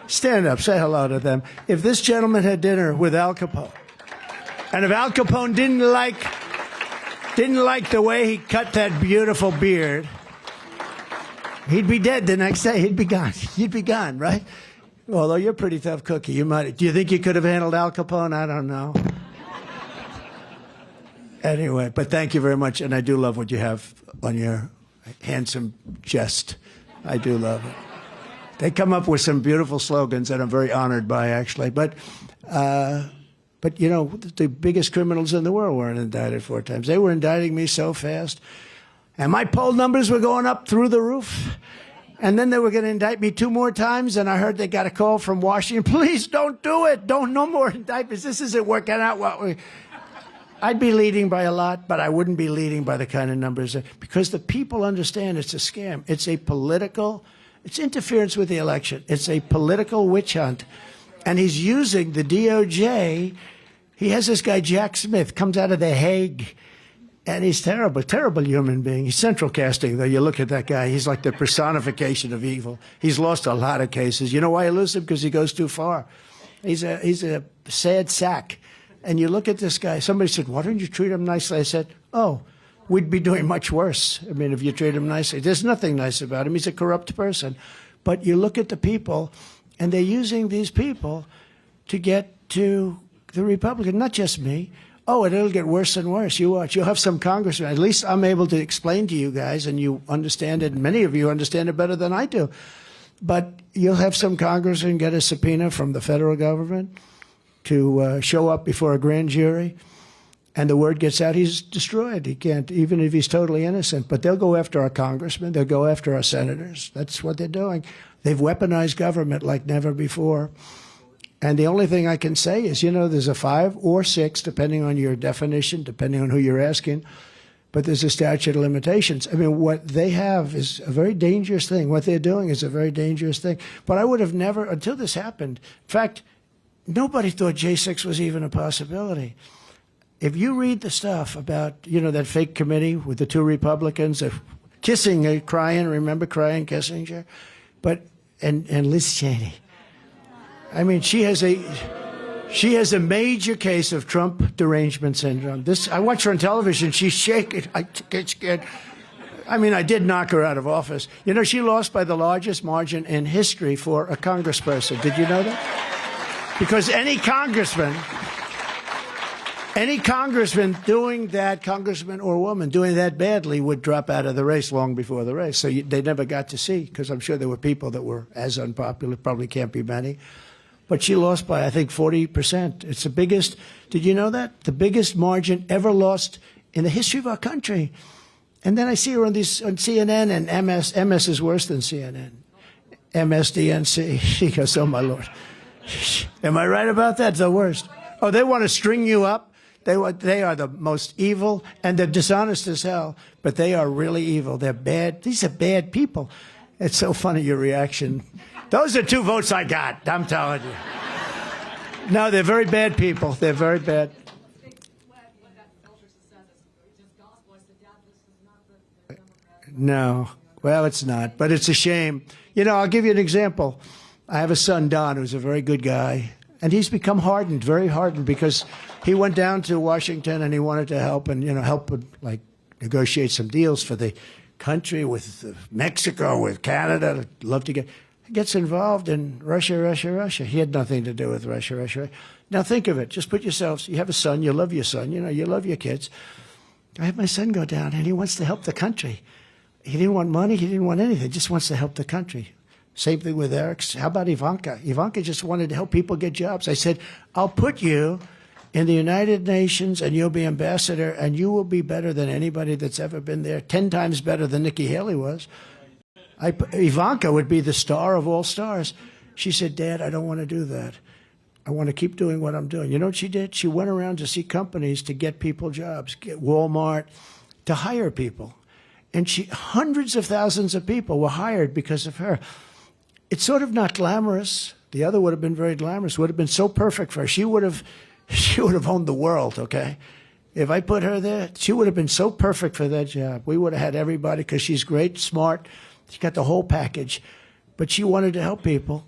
Stand up, say hello to them. If this gentleman had dinner with Al Capone, and if Al Capone didn't like the way he cut that beautiful beard, he'd be dead the next day. He'd be gone. You'd be gone, right? Although you're a pretty tough cookie. Do you think you could have handled Al Capone? I don't know. Anyway, but thank you very much, and I do love what you have on your handsome chest. I do love it. They come up with some beautiful slogans that I'm very honored by, actually. But the biggest criminals in the world weren't indicted 4 times. They were indicting me so fast. And my poll numbers were going up through the roof. And then they were going to indict me 2 more times. And I heard they got a call from Washington. Please don't do it. No more indictments. This isn't working out. I'd be leading by a lot, but I wouldn't be leading by the kind of numbers. Because the people understand it's a scam. It's interference with the election. It's a political witch hunt. And he's using the DOJ. He has this guy, Jack Smith, comes out of The Hague. And he's terrible human being. He's central casting, though. You look at that guy, he's like the personification of evil. He's lost a lot of cases. You know why he loses them? Because he goes too far. He's a sad sack. And you look at this guy. Somebody said, why don't you treat him nicely? I said, oh, we'd be doing much worse. I mean, if you treat him nicely. There's nothing nice about him. He's a corrupt person. But you look at the people, and they're using these people to get to the Republican, not just me. Oh, and it'll get worse and worse. You watch. You'll have some congressmen. At least I'm able to explain to you guys, and you understand it. Many of you understand it better than I do. But you'll have some congressmen get a subpoena from the federal government to show up before a grand jury, and the word gets out, he's destroyed. He can't, even if he's totally innocent. But they'll go after our congressmen. They'll go after our senators. That's what they're doing. They've weaponized government like never before. And the only thing I can say is, there's a 5 or 6, depending on your definition, depending on who you're asking, but there's a statute of limitations. I mean, what they have is a very dangerous thing. What they're doing is a very dangerous thing. But I would have never, until this happened, in fact, nobody thought J6 was even a possibility. If you read the stuff about, that fake committee with the 2 Republicans kissing, crying, remember crying, kissing her? And Liz Cheney. I mean, she has a major case of Trump derangement syndrome. I watch her on television. She's shaking. I get scared. I mean, I did knock her out of office. She lost by the largest margin in history for a congressperson. Did you know that? Because any congressman doing that, congressman or woman doing that badly would drop out of the race long before the race. So they never got to see, because I'm sure there were people that were as unpopular, probably can't be many. But she lost by, I think, 40%. It's the biggest, did you know that? The biggest margin ever lost in the history of our country. And then I see her on CNN and MS. MS is worse than CNN. MSDNC. She goes, oh, my Lord. Am I right about that? It's the worst. Oh, they want to string you up. They are the most evil, and they're dishonest as hell, but they are really evil. They're bad. These are bad people. It's so funny, your reaction. Those are 2 votes I got, I'm telling you. No, they're very bad people. They're very bad. No. Well, it's not, but it's a shame. I'll give you an example. I have a son, Don, who's a very good guy, and he's become hardened, very hardened, because he went down to Washington and he wanted to help and, help like negotiate some deals for the country with Mexico, with Canada. Love to gets involved in Russia. He had nothing to do with Russia. Now think of it. Just put yourselves, you have a son, you love your son, you love your kids. I have my son go down and he wants to help the country. He didn't want money, he didn't want anything, just wants to help the country. Same thing with Eric. How about Ivanka? Ivanka just wanted to help people get jobs. I said, I'll put you in the United Nations and you'll be ambassador and you will be better than anybody that's ever been there, 10 times better than Nikki Haley was. Ivanka would be the star of all stars. She said, Dad, I don't want to do that. I want to keep doing what I'm doing. You know what she did? She went around to see companies to get people jobs, get Walmart, to hire people. And hundreds of thousands of people were hired because of her. It's sort of not glamorous. The other would have been very glamorous, would have been so perfect for her. She would have owned the world, okay? If I put her there, she would have been so perfect for that job. We would have had everybody, because she's great, smart. She got the whole package. But she wanted to help people,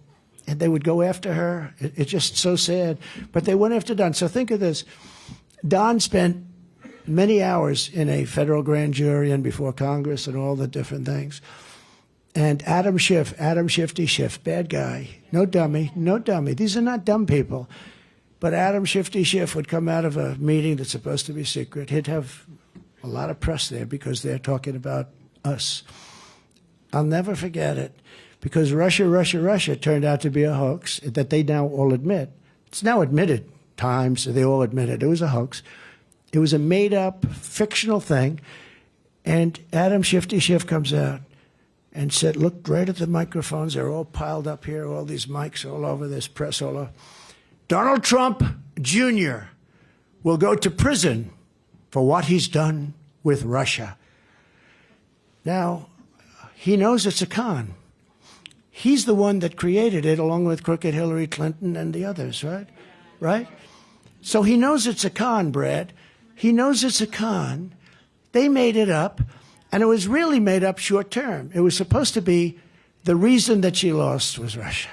and they would go after her. It's just so sad. But they went after Don. So think of this. Don spent many hours in a federal grand jury and before Congress and all the different things. And Adam Shifty Schiff, bad guy, no dummy. These are not dumb people. But Adam Shifty Schiff would come out of a meeting that's supposed to be secret. He'd have a lot of press there because they're talking about us. I'll never forget it, because Russia turned out to be a hoax that they now all admit. It's now admitted times, they all admit it. It was a hoax. It was a made-up, fictional thing. And Adam Shifty Schiff comes out and said, looked right at the microphones. They're all piled up here, all these mics all over this press, all over. Donald Trump Jr. will go to prison for what he's done with Russia. Now, he knows it's a con. He's the one that created it, along with crooked Hillary Clinton and the others, right? Right? So he knows it's a con, Brad. He knows it's a con. They made it up, and it was really made up short term. It was supposed to be the reason that she lost was Russia.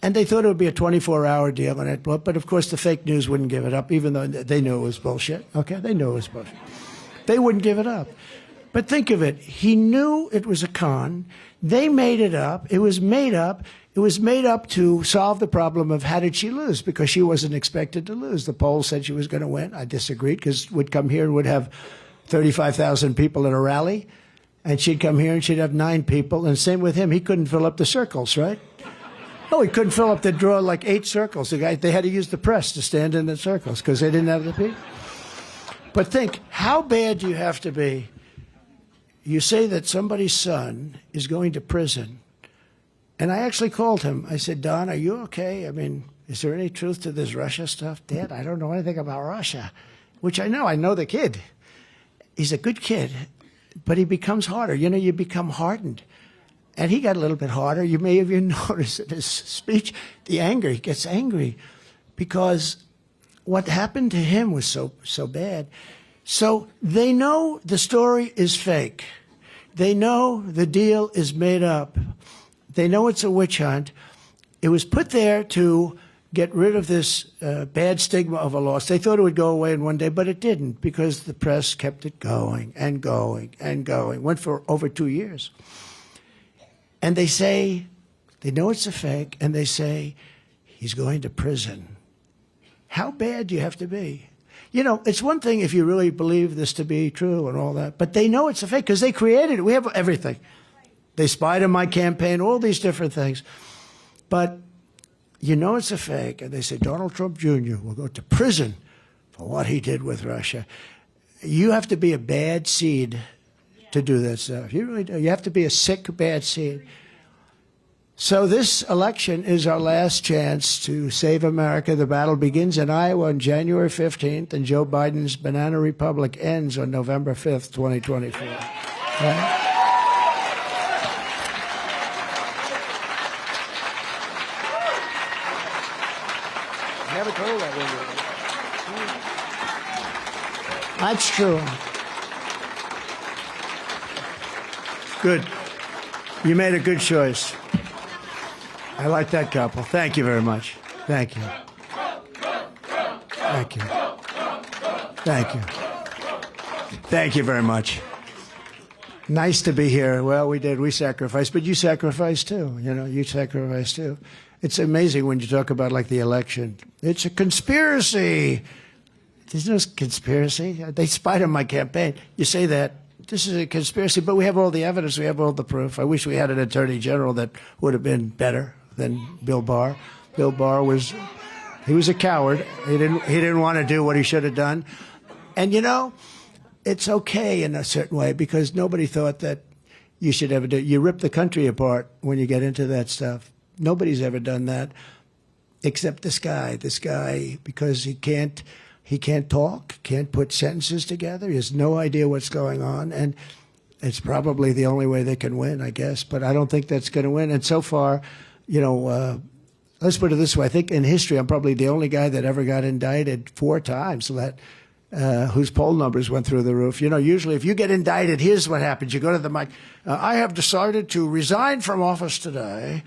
And they thought it would be a 24-hour deal, and but of course the fake news wouldn't give it up, even though they knew it was bullshit. Okay, they knew it was bullshit. They wouldn't give it up. But think of it. He knew it was a con. They made it up. It was made up. It was made up to solve the problem of how did she lose, because she wasn't expected to lose. The polls said she was going to win. I disagreed, because would come here and would have 35,000 people at a rally, and she'd come here and she'd have 9 people. And same with him. He couldn't fill up the circles, right? No, he couldn't fill up the draw like 8 circles. They had to use the press to stand in the circles because they didn't have the people. But think, how bad do you have to be? You say that somebody's son is going to prison. And I actually called him. I said, Don, are you okay? I mean, is there any truth to this Russia stuff? Dad, I don't know anything about Russia, which I know. I know the kid. He's a good kid, but he becomes harder. You know, you become hardened. And he got a little bit harder. You may have even noticed in his speech, the anger. He gets angry because what happened to him was so bad. So they know the story is fake. They know the deal is made up. They know it's a witch hunt. It was put there to get rid of this bad stigma of a loss. They thought it would go away in one day, but it didn't, because the press kept it going and going and going. Went for over 2 years. And they say, they know it's a fake, and they say, he's going to prison. How bad do you have to be? You know, it's one thing if you really believe this to be true and all that, but they know it's a fake because they created it. We have everything. They spied on my campaign, all these different things. But you know it's a fake, and they say Donald Trump Jr. will go to prison for what he did with Russia. You have to be a bad seed to do that stuff. You really do. You have to be a sick, bad seed. So this election is our last chance to save America. The battle begins in Iowa on January 15th, and Joe Biden's banana republic ends on November 5th, 2024. Right? Never told that one. That's true. Good. You made a good choice. I like that couple. Thank you very much. Thank you. Thank you. Thank you. Thank you very much. Nice to be here. Well, we did. We sacrificed, but you sacrificed too. You know, you sacrificed too. It's amazing when you talk about like the election. It's a conspiracy. There's no conspiracy. They spied on my campaign. You say that. This is a conspiracy, but we have all the evidence. We have all the proof. I wish we had an attorney general that would have been better than Bill Barr. Bill Barr was a coward. He didn't want to do what he should have done. And you know, it's okay in a certain way, because nobody thought that you should ever do it. You rip the country apart when you get into that stuff. Nobody's ever done that except this guy. This guy, because he can't talk, can't put sentences together. He has no idea what's going on, and it's probably the only way they can win, I guess. But I don't think that's going to win. And so far, you know, let's put it this way. I think in history, I'm probably the only guy that ever got indicted 4 times whose poll numbers went through the roof. You know, usually if you get indicted, here's what happens. You go to the mic. I have decided to resign from office today,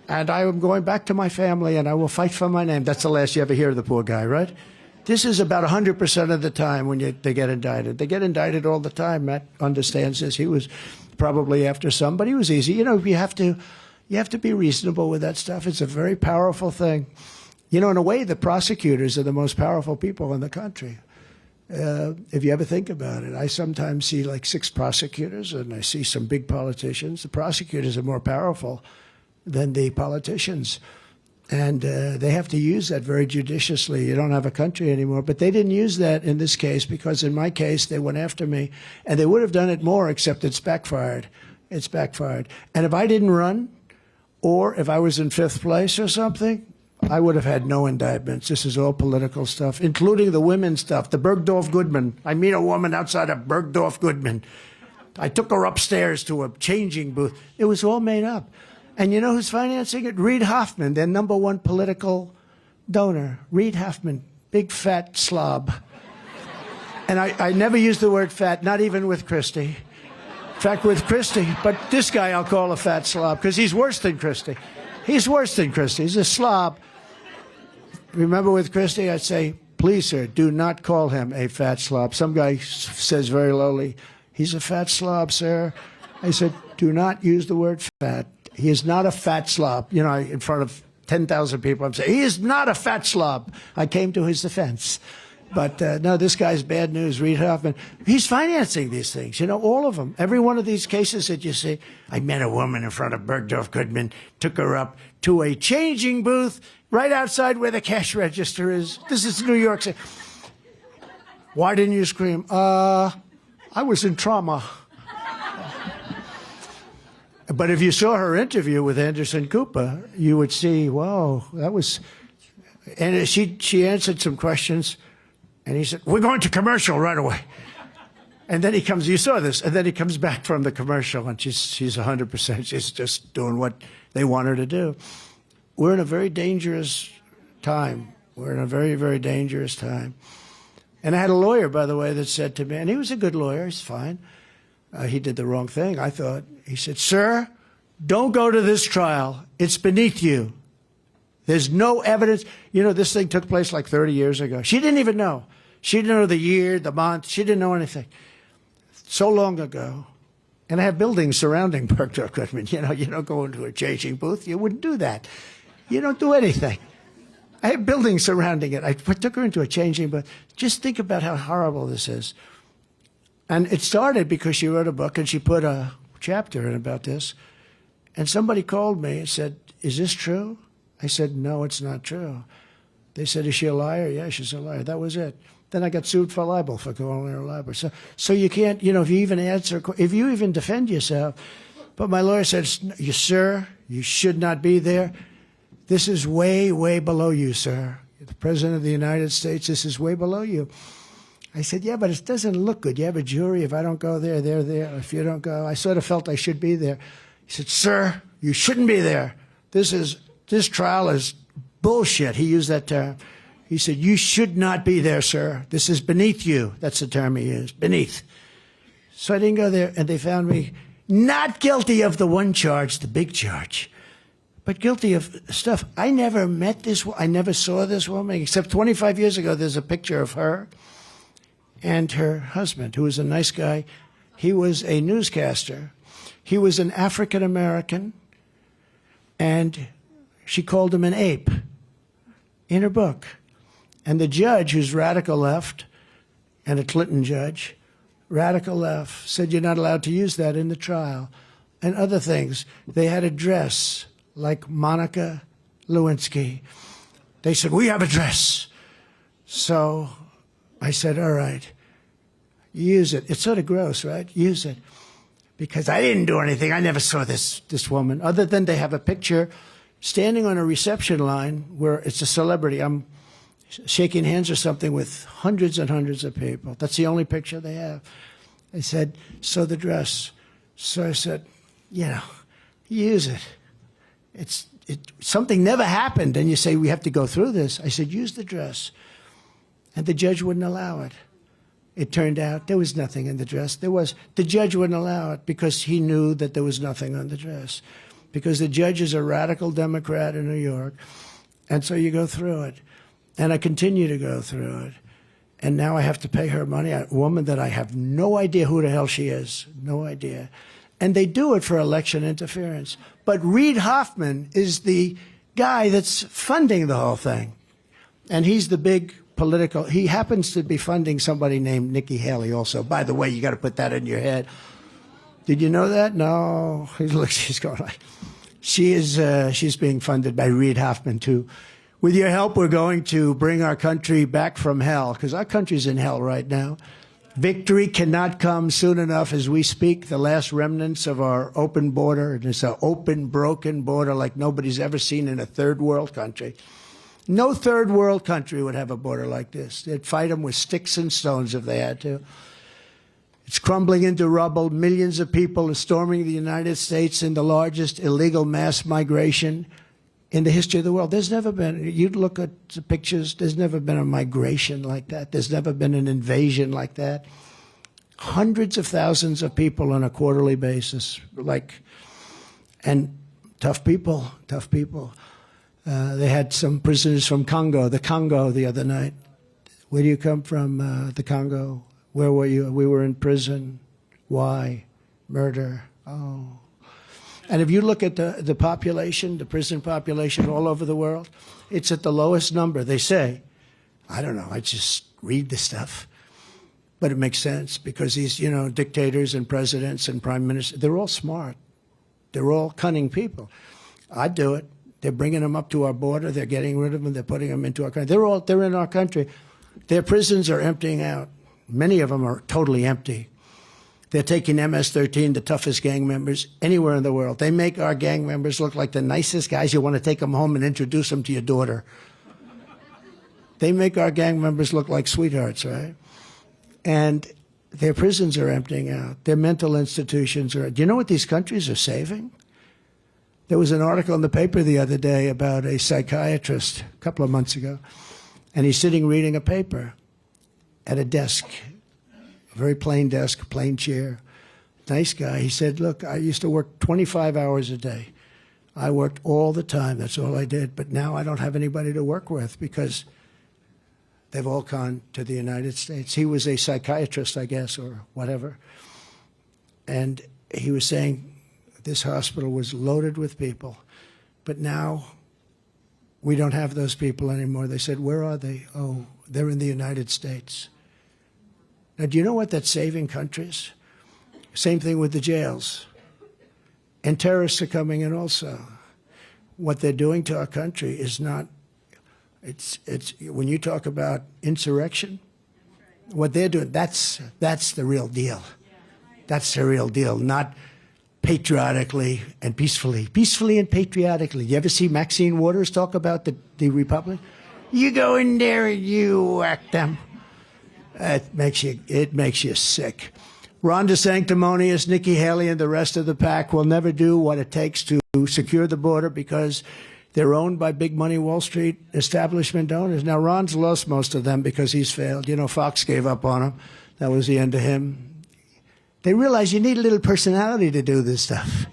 and I am going back to my family, and I will fight for my name. That's the last you ever hear of the poor guy, right? This is about 100% of the time when they get indicted. They get indicted all the time. Matt understands this. He was probably after some, but he was easy. You know, you have to be reasonable with that stuff. It's a very powerful thing. You know, in a way, the prosecutors are the most powerful people in the country. If you ever think about it, I sometimes see like 6 prosecutors, and I see some big politicians. The prosecutors are more powerful than the politicians. And they have to use that very judiciously. You don't have a country anymore. But they didn't use that in this case, because in my case, they went after me. And they would have done it more, except it's backfired. It's backfired. And if I didn't run, or if I was in 5th place or something, I would have had no indictments. This is all political stuff, including the women's stuff. The Bergdorf Goodman. I meet a woman outside of Bergdorf Goodman. I took her upstairs to a changing booth. It was all made up. And you know who's financing it? Reid Hoffman, their #1 political donor. Reid Hoffman, big fat slob. And I never use the word fat, not even with Christie. In fact, with Christie, but this guy I'll call a fat slob, because he's worse than Christie. He's worse than Christie. He's a slob. Remember with Christie, I'd say, please, sir, do not call him a fat slob. Some guy says very lowly, he's a fat slob, sir. I said, do not use the word fat. He is not a fat slob. You know, in front of 10,000 people, I'm saying, he is not a fat slob. I came to his defense. But no, this guy's bad news, Reid Hoffman. He's financing these things, you know, all of them. Every one of these cases that you see. I met a woman in front of Bergdorf Goodman, took her up to a changing booth right outside where the cash register is. This is New York City. Why didn't you scream? I was in trauma. But if you saw her interview with Anderson Cooper, you would see, wow, that was And she answered some questions, and he said, "We're going to commercial right away." And then he comes, you saw this, and then he comes back from the commercial, and she's 100%. She's just doing what they want her to do. We're in a very dangerous time. We're in a very, very dangerous time. And I had a lawyer, by the way, that said to me, and he was a good lawyer, he's fine. He did the wrong thing, I thought. He said, "Sir, don't go to this trial. It's beneath you. There's no evidence." You know, this thing took place like 30 years ago. She didn't even know. She didn't know the year, the month. She didn't know anything. So long ago. And I have buildings surrounding Bergdorf Goodman. You know, you don't go into a changing booth. You wouldn't do that. You don't do anything. I have buildings surrounding it. I took her into a changing booth. Just think about how horrible this is. And it started because she wrote a book and she put a chapter in about this. And somebody called me and said, "Is this true?" I said, "No, it's not true." They said, "Is she a liar?" "Yeah, she's a liar." That was it. Then I got sued for libel, for calling her a liar. So you can't, you know, if you even defend yourself. But my lawyer said, "Sir, you should not be there. This is way, way below you, sir. The President of the United States, this is way below you." I said, "Yeah, but it doesn't look good. You have a jury. If I don't go there, they're there. If you don't go," I sort of felt I should be there. He said, "Sir, you shouldn't be there. This trial is bullshit." He used that term. He said, "You should not be there, sir. This is beneath you." That's the term he used, beneath. So I didn't go there, and they found me not guilty of the one charge, the big charge, but guilty of stuff. I never met this, I never saw this woman, except 25 years ago, there's a picture of her and her husband, who was a nice guy. He was a newscaster. He was an African American, and she called him an ape in her book. And the judge, who's radical left, and a Clinton judge, radical left, said you're not allowed to use that in the trial. And other things. They had a dress like Monica Lewinsky. They said, "We have a dress." So I said, "All right, use it." It's sort of gross, right? Use it. Because I didn't do anything. I never saw this woman, other than they have a picture standing on a reception line where it's a celebrity. I'm shaking hands or something with hundreds and hundreds of people. That's the only picture they have. They said, "So the dress." So I said, you know, use it. Something never happened, and you say, "We have to go through this." I said, "Use the dress." And the judge wouldn't allow it. It turned out there was nothing in the dress. The judge wouldn't allow it because he knew that there was nothing on the dress. Because the judge is a radical Democrat in New York. And so you go through it. And I continue to go through it. And now I have to pay her money, a woman that I have no idea who the hell she is. No idea. And they do it for election interference. But Reid Hoffman is the guy that's funding the whole thing. And he's the big political, he happens to be funding somebody named Nikki Haley also. By the way, you got to put that in your head. Did you know that? No. Look, she's going like, she's being funded by Reid Hoffman too. With your help, we're going to bring our country back from hell, because our country's in hell right now. Victory cannot come soon enough as we speak. The last remnants of our open border, and it's an open, broken border like nobody's ever seen in a third world country. No third world country would have a border like this. They'd fight them with sticks and stones if they had to. It's crumbling into rubble. Millions of people are storming the United States in the largest illegal mass migration in the history of the world. There's never been, you'd look at the pictures, there's never been a migration like that. There's never been an invasion like that. Hundreds of thousands of people on a quarterly basis, and tough people, tough people. They had some prisoners from the Congo the other night. Where do you come from, the Congo? Where were you? We were in prison. Why? Murder. Oh. And if you look at the population, the prison population all over the world, it's at the lowest number. They say, I don't know, I just read the stuff. But it makes sense because these, dictators and presidents and prime ministers, they're all smart. They're all cunning people. I'd do it. They're bringing them up to our border. They're getting rid of them. They're putting them into our country. They're in our country. Their prisons are emptying out. Many of them are totally empty. They're taking MS-13, the toughest gang members, anywhere in the world. They make our gang members look like the nicest guys. You want to take them home and introduce them to your daughter. They make our gang members look like sweethearts, right? And their prisons are emptying out. Their mental institutions are. Do you know what these countries are saving? There was an article in the paper the other day about a psychiatrist a couple of months ago, and he's sitting reading a paper at a desk, a very plain desk, plain chair. Nice guy. He said, look, I used to work 25 hours a day. I worked all the time. That's all I did. But now I don't have anybody to work with because they've all gone to the United States. He was a psychiatrist, I guess, or whatever. And he was saying this hospital was loaded with people. But now we don't have those people anymore. They said, where are they? Oh, they're in the United States. Now, do you know what that's saving countries? Same thing with the jails. And terrorists are coming in also. What they're doing to our country is not, it's when you talk about insurrection, what they're doing, that's the real deal. That's the real deal, not patriotically and peacefully. Peacefully and patriotically. You ever see Maxine Waters talk about the Republic? You go in there and you whack them. It makes you sick. Ron DeSanctimonious, Nikki Haley, and the rest of the pack will never do what it takes to secure the border because they're owned by big money Wall Street establishment owners. Now, Ron's lost most of them because he's failed. You know, Fox gave up on him. That was the end of him. They realize you need a little personality to do this stuff.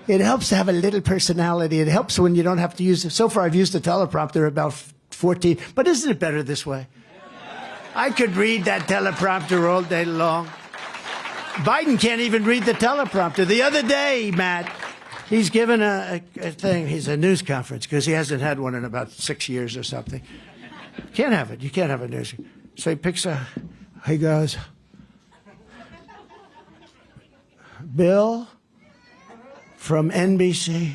It helps to have a little personality. It helps when you don't have to use it. So far, I've used the teleprompter about 14. But isn't it better this way? I could read that teleprompter all day long. Biden can't even read the teleprompter. The other day, Matt, he's given a thing. He's a news conference because he hasn't had one in about 6 years or something. Can't have it. You can't have a news. So he picks he goes, Bill from NBC,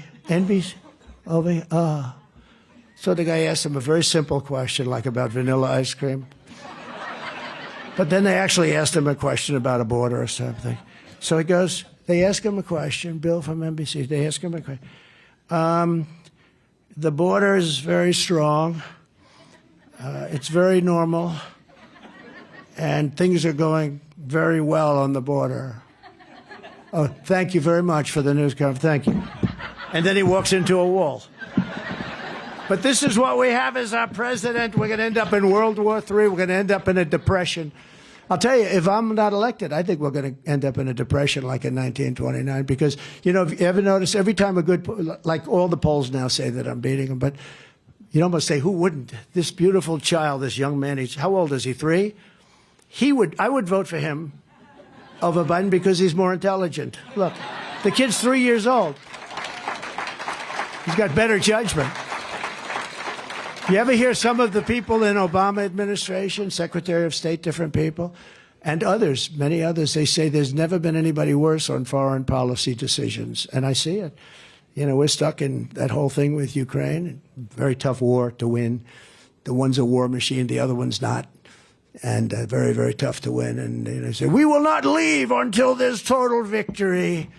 over here. So the guy asked him a very simple question, like about vanilla ice cream. But then they actually asked him a question about a border or something. So he goes, they ask him a question, Bill from NBC, they ask him a question. The border is very strong. It's very normal. And things are going very well on the border. Oh, thank you very much for the news conference. Thank you. And then he walks into a wall. But this is what we have as our president. We're going to end up in World War III. We're going to end up in a depression. I'll tell you, if I'm not elected, I think we're going to end up in a depression like in 1929. Because, you know, if you ever notice, every time like all the polls now say that I'm beating him, but you'd almost say, who wouldn't? This beautiful child, this young man, how old is he, 3? I would vote for him over Biden because he's more intelligent. Look, the kid's 3 years old. He's got better judgment. You ever hear some of the people in Obama administration, Secretary of State, different people, and others, many others, they say there's never been anybody worse on foreign policy decisions. And I see it. You know, we're stuck in that whole thing with Ukraine. Very tough war to win. The one's a war machine, the other one's not. And very, very tough to win. And they say, we will not leave until there's total victory.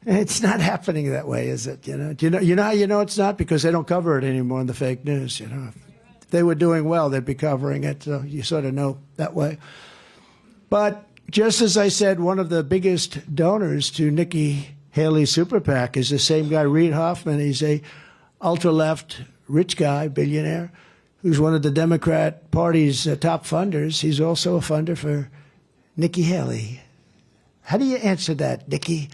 It's not happening that way, is it? You know how you know it's not? Because they don't cover it anymore in the fake news. You know, if they were doing well, they'd be covering it. So you sort of know that way. But just as I said, one of the biggest donors to Nikki Haley's super PAC is the same guy, Reid Hoffman. He's a ultra-left rich guy, billionaire, who's one of the Democrat Party's top funders. He's also a funder for Nikki Haley. How do you answer that, Nikki?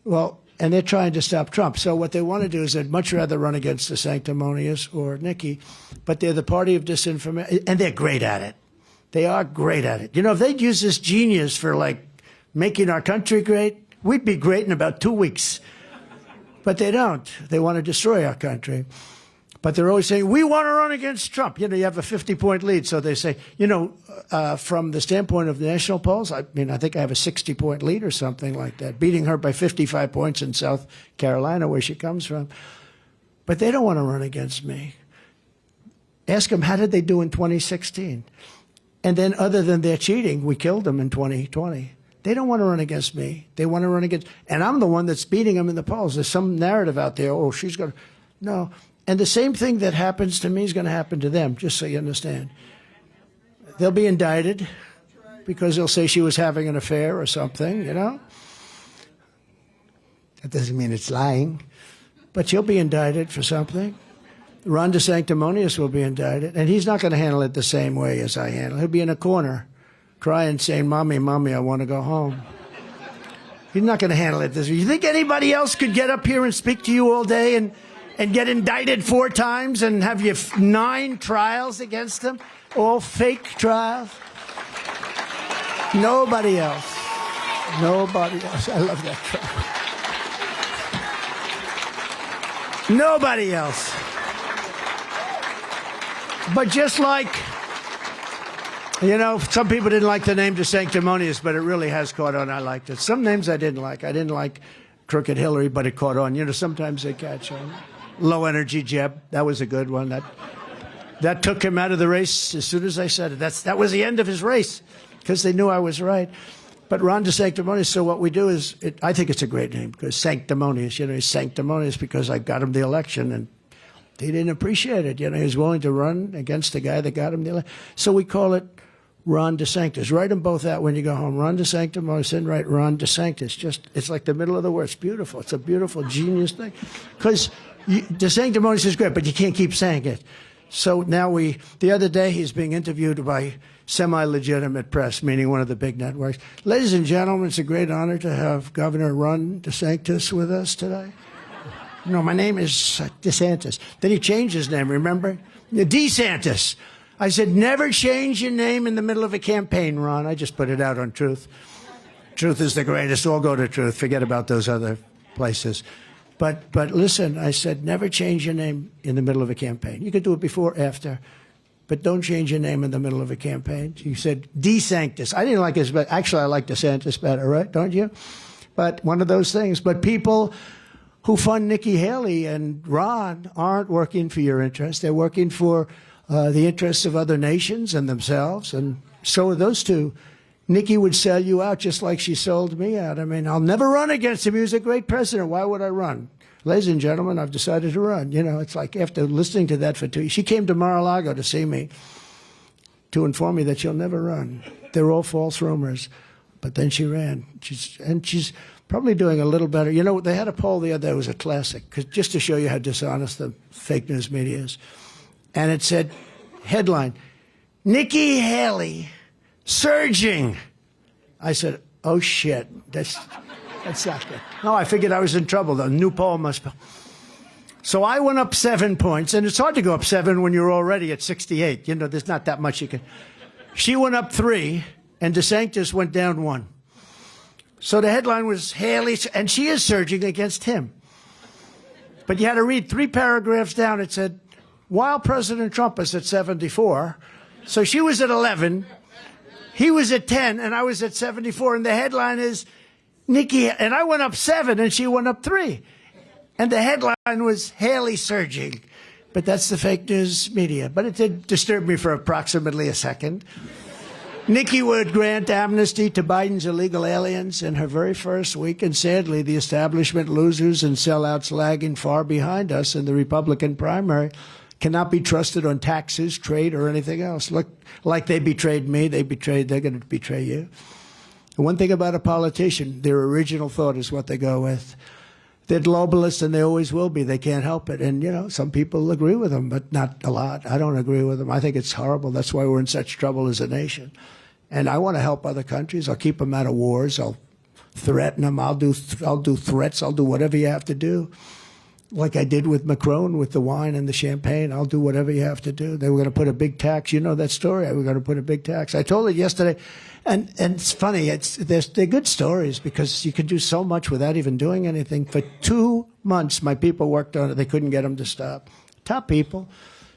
Well, and they're trying to stop Trump. So what they want to do is they'd much rather run against DeSanctimonious or Nikki, but they're the party of disinformation, and they're great at it. They are great at it. You know, if they'd use this genius for, like, making our country great, we'd be great in about 2 weeks. But they don't. They want to destroy our country. But they're always saying, we want to run against Trump. You know, you have a 50-point lead. So they say, you know, from the standpoint of the national polls, I mean, I think I have a 60-point lead or something like that, beating her by 55 points in South Carolina, where she comes from. But they don't want to run against me. Ask them, how did they do in 2016? And then other than their cheating, we killed them in 2020. They don't want to run against me. They want to run against, and I'm the one that's beating them in the polls. There's some narrative out there, oh, she's going to, no. And the same thing that happens to me is going to happen to them, just so you understand. They'll be indicted because they'll say she was having an affair or something, you know. That doesn't mean it's lying. But she'll be indicted for something. Ron DeSanctimonious will be indicted. And he's not going to handle it the same way as I handle it. He'll be in a corner crying, saying, Mommy, Mommy, I want to go home. He's not going to handle it this way. You think anybody else could get up here and speak to you all day and get indicted 4 times and have you 9 trials against them? All fake trials? Nobody else. Nobody else. I love that trial. Nobody else. But just like, you know, some people didn't like the name DeSanctimonious, but it really has caught on. I liked it. Some names I didn't like. I didn't like Crooked Hillary, but it caught on. You know, sometimes they catch on. Low Energy Jeb, that was a good one. That took him out of the race as soon as I said it. That was the end of his race because they knew I was right. But Ron DeSanctimonious, so what we do is, I think it's a great name because sanctimonious, you know, he's sanctimonious because I got him the election and he didn't appreciate it. You know, he was willing to run against the guy that got him the election. So we call it Ron DeSanctus. Write them both out when you go home. Ron DeSanctimonious, then write Ron DeSanctus. It's like the middle of the word. It's beautiful. It's a beautiful, genius thing. Because DeSanctimonious is great, but you can't keep saying it. So now the other day he's being interviewed by semi-legitimate press, meaning one of the big networks. Ladies and gentlemen, it's a great honor to have Governor Ron DeSanctus with us today. No, my name is DeSantis. Then he changed his name, remember? DeSantis. I said, never change your name in the middle of a campaign, Ron. I just put it out on Truth. Truth is the greatest. All go to Truth. Forget about those other places. But listen, I said, never change your name in the middle of a campaign. You could do it before, after, but don't change your name in the middle of a campaign. He said, DeSanctus. I didn't like his, but actually I like DeSantis better, right? Don't you? But one of those things. But people who fund Nikki Haley and Ron aren't working for your interests. They're working for the interests of other nations and themselves. And so are those two. Nikki would sell you out just like she sold me out. I mean, I'll never run against him. He was a great president. Why would I run? Ladies and gentlemen, I've decided to run. You know, it's like after listening to that for 2 years. She came to Mar-a-Lago to see me to inform me that she'll never run. They're all false rumors. But then she ran. She's probably doing a little better. You know, they had a poll the other day. It was a classic, just to show you how dishonest the fake news media is. And it said, headline, Nikki Haley surging. I said, oh, shit. That's not good. No, I figured I was in trouble. The new poll must be. So I went up 7 points, and it's hard to go up 7 when you're already at 68. You know, there's not that much you can. She went up 3, and DeSantis went down 1. So the headline was Haley, and she is surging against him. But you had to read 3 paragraphs down. It said, while President Trump is at 74, so she was at 11, he was at 10, and I was at 74. And the headline is, Nikki, and I went up 7, and she went up 3. And the headline was Haley surging. But that's the fake news media. But it did disturb me for approximately a second. Nikki would grant amnesty to Biden's illegal aliens in her very first week, and sadly, the establishment losers and sellouts lagging far behind us in the Republican primary cannot be trusted on taxes, trade, or anything else. Look, like they betrayed me, they're going to betray you. And one thing about a politician, their original thought is what they go with. They're globalists, and they always will be. They can't help it. And, you know, some people agree with them, but not a lot. I don't agree with them. I think it's horrible. That's why we're in such trouble as a nation. And I want to help other countries. I'll keep them out of wars. I'll threaten them. I'll do threats. I'll do whatever you have to do. Like I did with Macron, with the wine and the champagne. I'll do whatever you have to do. They were going to put a big tax. You know that story. We're going to put a big tax. I told it yesterday. And it's funny. They're good stories because you can do so much without even doing anything. For 2 months, my people worked on it. They couldn't get him to stop. Top people.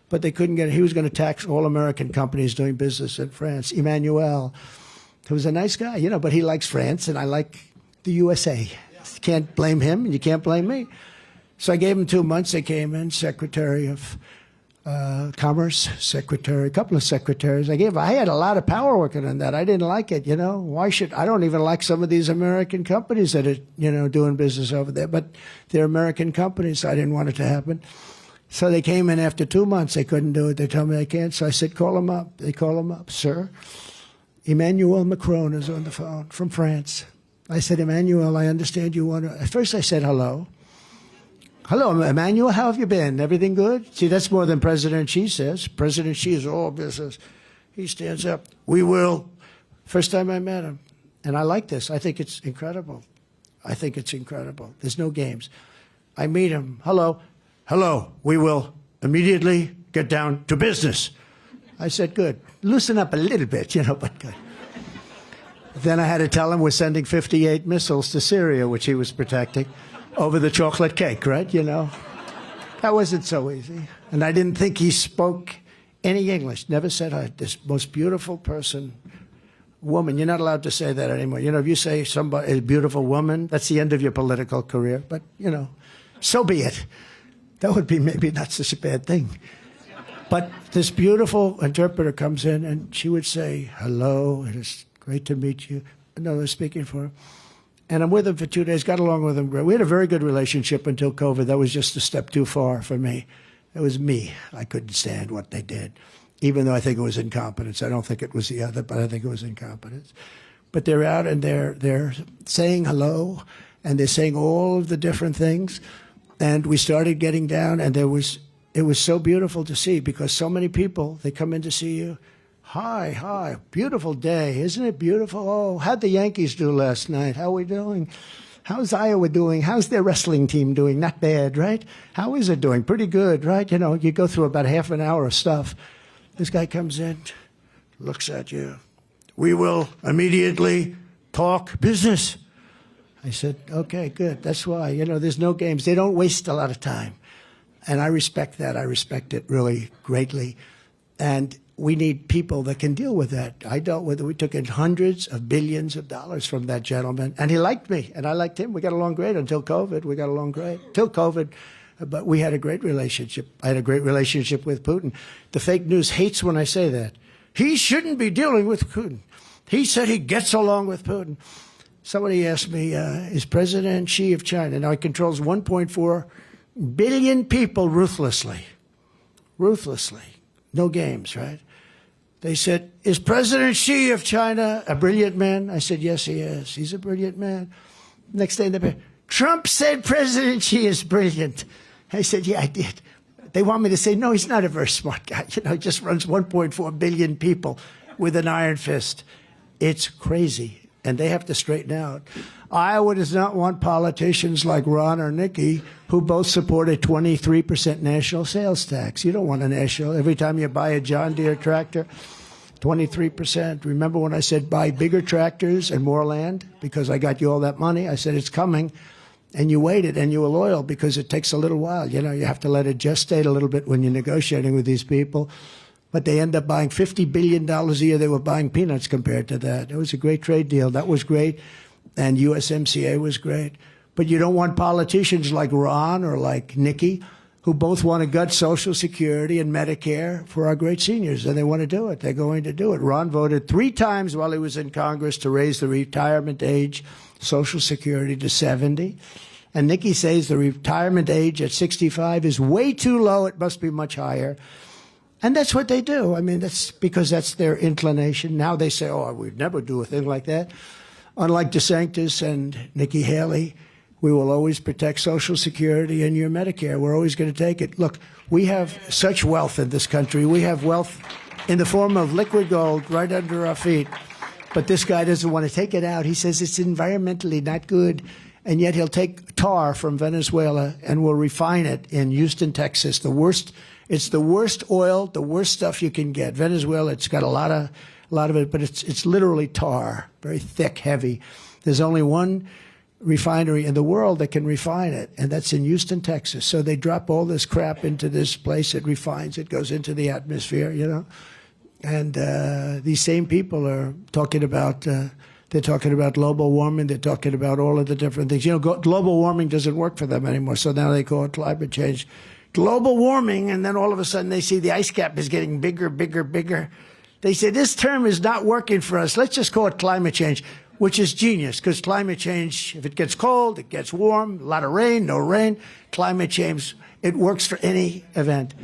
But they couldn't get it. He was going to tax all American companies doing business in France. Emmanuel, who was a nice guy, you know, but he likes France, and I like the USA. You can't blame him, and you can't blame me. So I gave him 2 months. They came in, Secretary of Commerce, Secretary, a couple of secretaries. I had a lot of power working on that. I didn't like it, you know. I don't even like some of these American companies that are, you know, doing business over there. But they're American companies. So I didn't want it to happen. So they came in after 2 months. They couldn't do it. They told me they can't. So I said, call him up. They call him up. Sir, Emmanuel Macron is on the phone from France. I said, Emmanuel, I understand you want to... At first I said, hello. Hello, Emmanuel, how have you been? Everything good? See, that's more than President Xi says. President Xi is all business. He stands up. We will. First time I met him. And I like this. I think it's incredible. I think it's incredible. There's no games. I meet him. Hello. Hello. We will immediately get down to business. I said, good. Loosen up a little bit, but good. Then I had to tell him we're sending 58 missiles to Syria, which he was protecting, over the chocolate cake, right? That wasn't so easy. And I didn't think he spoke any English. Never said hi. This most beautiful person, woman. You're not allowed to say that anymore. If you say somebody, a beautiful woman, that's the end of your political career. But, so be it. That would be maybe not such a bad thing. But this beautiful interpreter comes in, and she would say, hello, it is great to meet you. No, they're speaking for him. And I'm with him for 2 days, got along with him. We had a very good relationship until COVID. That was just a step too far for me. It was me. I couldn't stand what they did, even though I think it was incompetence. I don't think it was the other, but I think it was incompetence. But they're out, and they're saying hello, and they're saying all of the different things. And we started getting down, and it was so beautiful to see, because so many people, they come in to see you. Hi, beautiful day. Isn't it beautiful? Oh, how'd the Yankees do last night? How are we doing? How's Iowa doing? How's their wrestling team doing? Not bad, right? How is it doing? Pretty good, right? You go through about half an hour of stuff. This guy comes in, looks at you. We will immediately talk business. I said, okay, good. That's why, there's no games. They don't waste a lot of time. And I respect that. I respect it really greatly. And we need people that can deal with that. I dealt with it. We took in hundreds of billions of dollars from that gentleman. And he liked me, and I liked him. We got along great until COVID. We got along great until COVID. But we had a great relationship. I had a great relationship with Putin. The fake news hates when I say that. He shouldn't be dealing with Putin. He said he gets along with Putin. Somebody asked me, is President Xi of China? Now, he controls 1.4 billion people ruthlessly. Ruthlessly. No games, right? They said, is President Xi of China a brilliant man? I said, yes, he is. He's a brilliant man. Next day, Trump said President Xi is brilliant. I said, yeah, I did. They want me to say, no, he's not a very smart guy. He just runs 1.4 billion people with an iron fist. It's crazy. And they have to straighten out. Iowa does not want politicians like Ron or Nikki, who both support a 23% national sales tax. You don't want a national. Every time you buy a John Deere tractor, 23%. Remember when I said buy bigger tractors and more land? Because I got you all that money. I said it's coming. And you waited, and you were loyal, because it takes a little while. You have to let it gestate a little bit when you're negotiating with these people. But they end up buying $50 billion a year. They were buying peanuts compared to that. It was a great trade deal. That was great. And USMCA was great. But you don't want politicians like Ron or like Nikki, who both want to gut Social Security and Medicare for our great seniors. And they want to do it. They're going to do it. Ron voted 3 times while he was in Congress to raise the retirement age, Social Security, to 70. And Nikki says the retirement age at 65 is way too low. It must be much higher. And that's what they do. I mean, that's because that's their inclination. Now they say, oh, we'd never do a thing like that. Unlike DeSantis and Nikki Haley, we will always protect Social Security and your Medicare. We're always going to take it. Look, we have such wealth in this country. We have wealth in the form of liquid gold right under our feet. But this guy doesn't want to take it out. He says it's environmentally not good. And yet he'll take tar from Venezuela and will refine it in Houston, Texas. It's the worst oil, the worst stuff you can get. Venezuela, it's got a lot of it, but it's literally tar, very thick, heavy. There's only one refinery in the world that can refine it, and that's in Houston, Texas. So they drop all this crap into this place. It refines. It goes into the atmosphere, And these same people are talking about. They're talking about global warming. They're talking about all of the different things. Global warming doesn't work for them anymore. So now they call it climate change. Global warming, and then all of a sudden they see the ice cap is getting bigger, bigger, bigger. They say, this term is not working for us. Let's just call it climate change, which is genius, because climate change, if it gets cold, it gets warm, a lot of rain, no rain. Climate change It works for any event.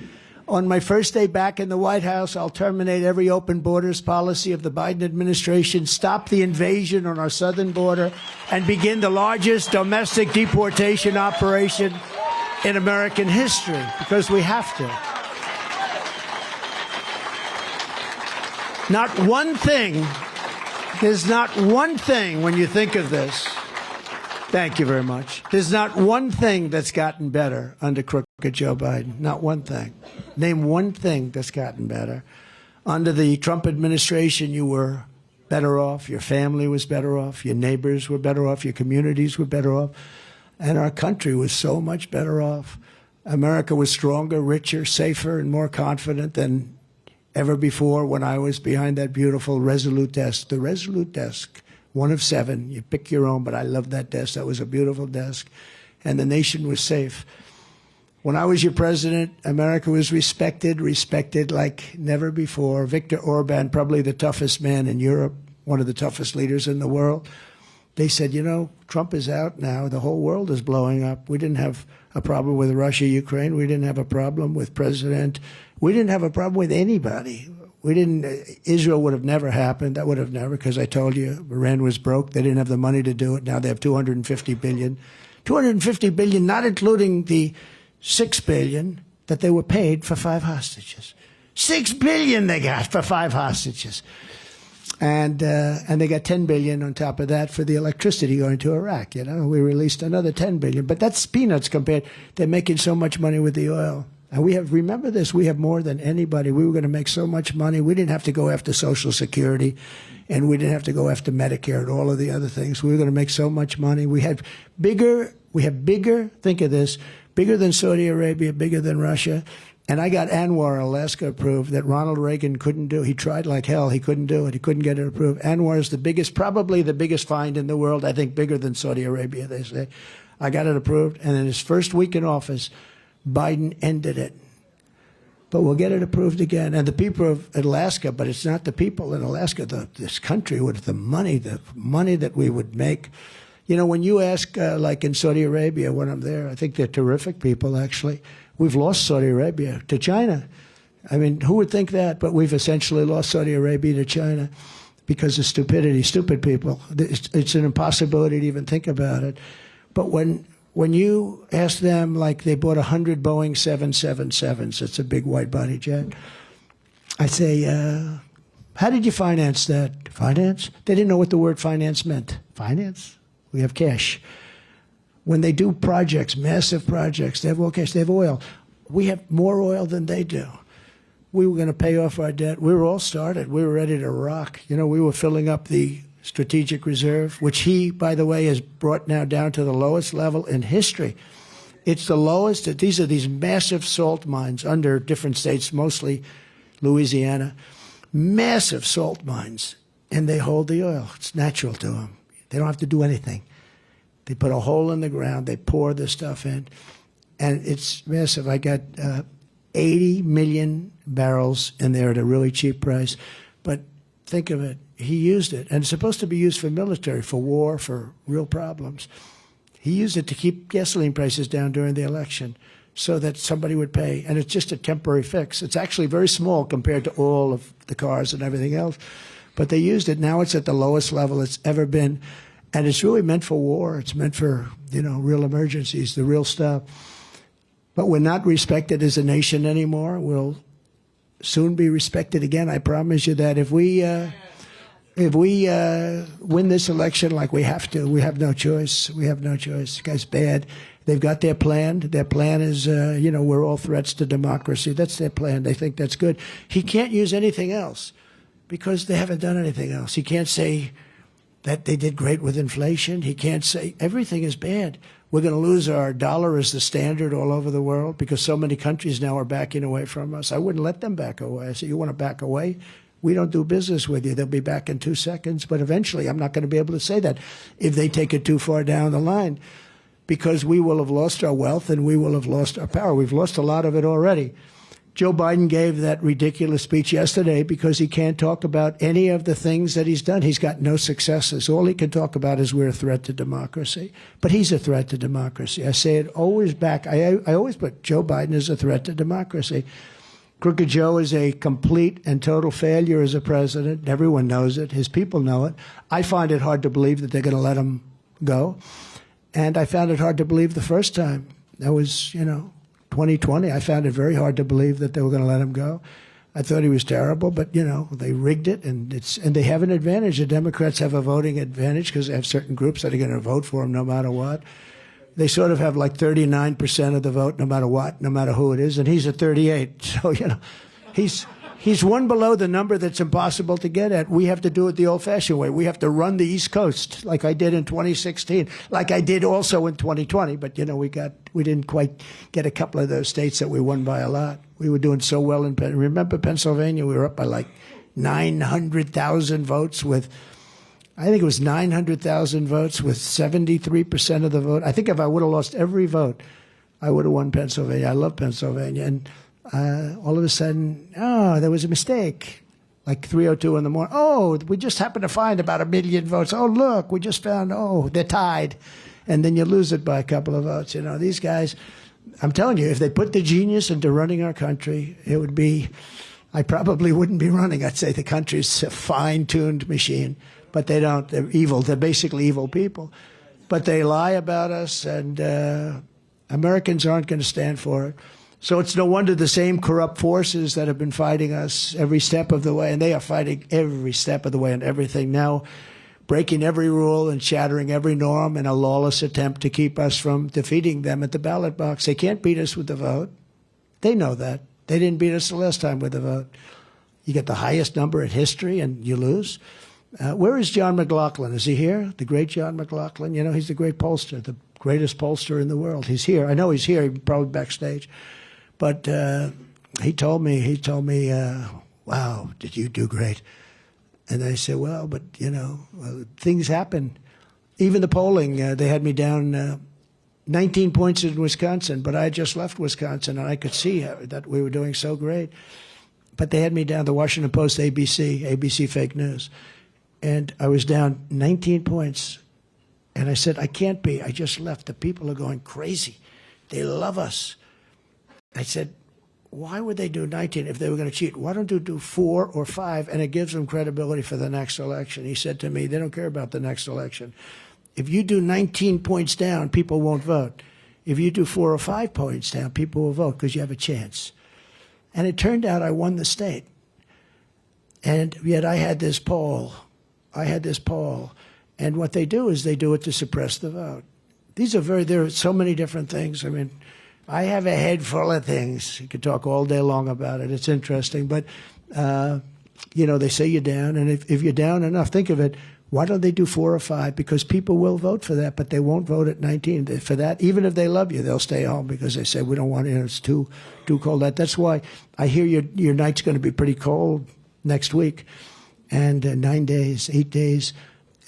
On my first day back in the White House, I'll terminate every open borders policy of the Biden administration, stop the invasion on our southern border, and begin the largest domestic deportation operation in American history, because we have to. Not one thing, there's not one thing when you think of this. Thank you very much. There's not one thing that's gotten better under crooked Joe Biden. Not one thing. Name one thing that's gotten better. Under the Trump administration, you were better off. Your family was better off. Your neighbors were better off. Your communities were better off. And our country was so much better off. America was stronger, richer, safer, and more confident than ever before when I was behind that beautiful Resolute desk. The Resolute desk. One of 7. You pick your own, but I loved that desk. That was a beautiful desk. And the nation was safe. When I was your president, America was respected like never before. Viktor Orban, probably the toughest man in Europe, one of the toughest leaders in the world. They said, you know, Trump is out now. The whole world is blowing up. We didn't have a problem with Russia, Ukraine. We didn't have a problem with President. We didn't have a problem with anybody. Israel would have never happened. That would have never, because I told you, Iran was broke. They didn't have the money to do it. Now they have $250 billion. $250 billion, not including the $6 billion that they were paid for 5 hostages. $6 billion they got for 5 hostages. And they got $10 billion on top of that for the electricity going to Iraq. You know, we released another $10 billion. But that's peanuts compared. They're making so much money with the oil. And we have, remember this, we have more than anybody. We were going to make so much money. We didn't have to go after Social Security, and we didn't have to go after Medicare and all of the other things. We were going to make so much money. We have bigger, think of this, bigger than Saudi Arabia, bigger than Russia. And I got Anwar, Alaska, approved that Ronald Reagan couldn't do. He tried like hell. He couldn't do it. He couldn't get it approved. Anwar is the biggest, probably the biggest find in the world. I think bigger than Saudi Arabia, they say. I got it approved. And in his first week in office, Biden ended it. But we'll get it approved again. And the people of Alaska, but it's not the people in Alaska, this country, with the money that we would make. You know, when you ask, like in Saudi Arabia, when I'm there, I think they're terrific people, actually. We've lost Saudi Arabia to China. I mean, who would think that? But we've essentially lost Saudi Arabia to China because of stupidity, stupid people. It's an impossibility to even think about it. But when you ask them, like they bought 100 Boeing 777s, it's a big wide-body jet, I say, how did you finance that? Finance? They didn't know what the word finance meant. Finance? We have cash. When they do projects, massive projects, they have all cash, they have oil. We have more oil than they do. We were going to pay off our debt. We were all started. We were ready to rock. You know, we were filling up the strategic reserve, which he, by the way, has brought now down to the lowest level in history. It's the lowest. These are these massive salt mines under different states, mostly Louisiana. Massive salt mines, and they hold the oil. It's natural to them. They don't have to do anything. They put a hole in the ground. They pour the stuff in, and it's massive. I got 80 million barrels in there at a really cheap price. But think of it. He used it, and it's supposed to be used for military, for war, for real problems. He used it to keep gasoline prices down during the election so that somebody would pay, and it's just a temporary fix. It's actually very small compared to all of the cars and everything else, but they used it. Now it's at the lowest level it's ever been, and it's really meant for war. It's meant for, you know, real emergencies, the real stuff. But we're not respected as a nation anymore. We'll soon be respected again. I promise you that. If we win this election like we have to, we have no choice. We have no choice. This guy's bad. They've got their plan. Their plan is, you know, we're all threats to democracy. That's their plan. They think that's good. He can't use anything else because they haven't done anything else. He can't say that they did great with inflation. He can't say everything is bad. We're going to lose our dollar as the standard all over the world because so many countries now are backing away from us. I wouldn't let them back away. I say, you want to back away? We don't do business with you. They'll be back in 2 seconds. But eventually, I'm not going to be able to say that if they take it too far down the line, because we will have lost our wealth and we will have lost our power. We've lost a lot of it already. Joe Biden gave that ridiculous speech yesterday because he can't talk about any of the things that he's done. He's got no successes. All he can talk about is we're a threat to democracy. But he's a threat to democracy. I say it always back. I always put Joe Biden as a threat to democracy. Crooked Joe is a complete and total failure as a president. Everyone knows it. His people know it. I find it hard to believe that they're going to let him go. And I found it hard to believe the first time. That was, 2020, I found it very hard to believe that they were going to let him go. I thought he was terrible, but, they rigged it, and they have an advantage. The Democrats have a voting advantage because they have certain groups that are going to vote for him no matter what. They sort of have like 39% of the vote no matter what, no matter who it is, and he's at 38. So, he's one below the number that's impossible to get at. We have to do it the old-fashioned way. We have to run the East Coast like I did in 2016, like I did also in 2020. But, we didn't quite get a couple of those states that we won by a lot. We were doing so well in remember Pennsylvania? We were up by like 900,000 votes with, I think it was 900,000 votes with 73% of the vote. I think if I would have lost every vote, I would have won Pennsylvania. I love Pennsylvania. And all of a sudden, there was a mistake, like 3:02 in the morning. Oh, we just happened to find about 1 million votes. Oh, look, we just found, they're tied. And then you lose it by a couple of votes. These guys, I'm telling you, if they put the genius into running our country, it would be, I probably wouldn't be running. I'd say the country's a fine-tuned machine. But they don't. They're evil. They're basically evil people. But they lie about us, and Americans aren't going to stand for it. So it's no wonder the same corrupt forces that have been fighting us every step of the way, and they are fighting every step of the way and everything now, breaking every rule and shattering every norm in a lawless attempt to keep us from defeating them at the ballot box. They can't beat us with the vote. They know that. They didn't beat us the last time with the vote. You get the highest number in history, and you lose. Where is John McLaughlin? Is he here? The great John McLaughlin? He's the great pollster, the greatest pollster in the world. He's here. I know he's here. He's probably backstage. But he told me, wow, did you do great? And I said, well, but, things happen. Even the polling, they had me down 19 points in Wisconsin, but I had just left Wisconsin, and I could see that we were doing so great. But they had me down, the Washington Post, ABC fake news. And I was down 19 points. And I said, I can't be. I just left. The people are going crazy. They love us. I said, why would they do 19 if they were going to cheat? Why don't you do 4 or 5, and it gives them credibility for the next election? He said to me, they don't care about the next election. If you do 19 points down, people won't vote. If you do 4 or 5 points down, people will vote because you have a chance. And it turned out I won the state. And yet I had this poll. And what they do is they do it to suppress the vote. There are so many different things. I mean, I have a head full of things. You could talk all day long about it. It's interesting. But, they say you're down. And if you're down enough, think of it. Why don't they do 4 or 5? Because people will vote for that, but they won't vote at 19 for that. Even if they love you, they'll stay home because they say, we don't want it. It's too cold. That's why I hear your night's going to be pretty cold next week. And 9 days, 8 days.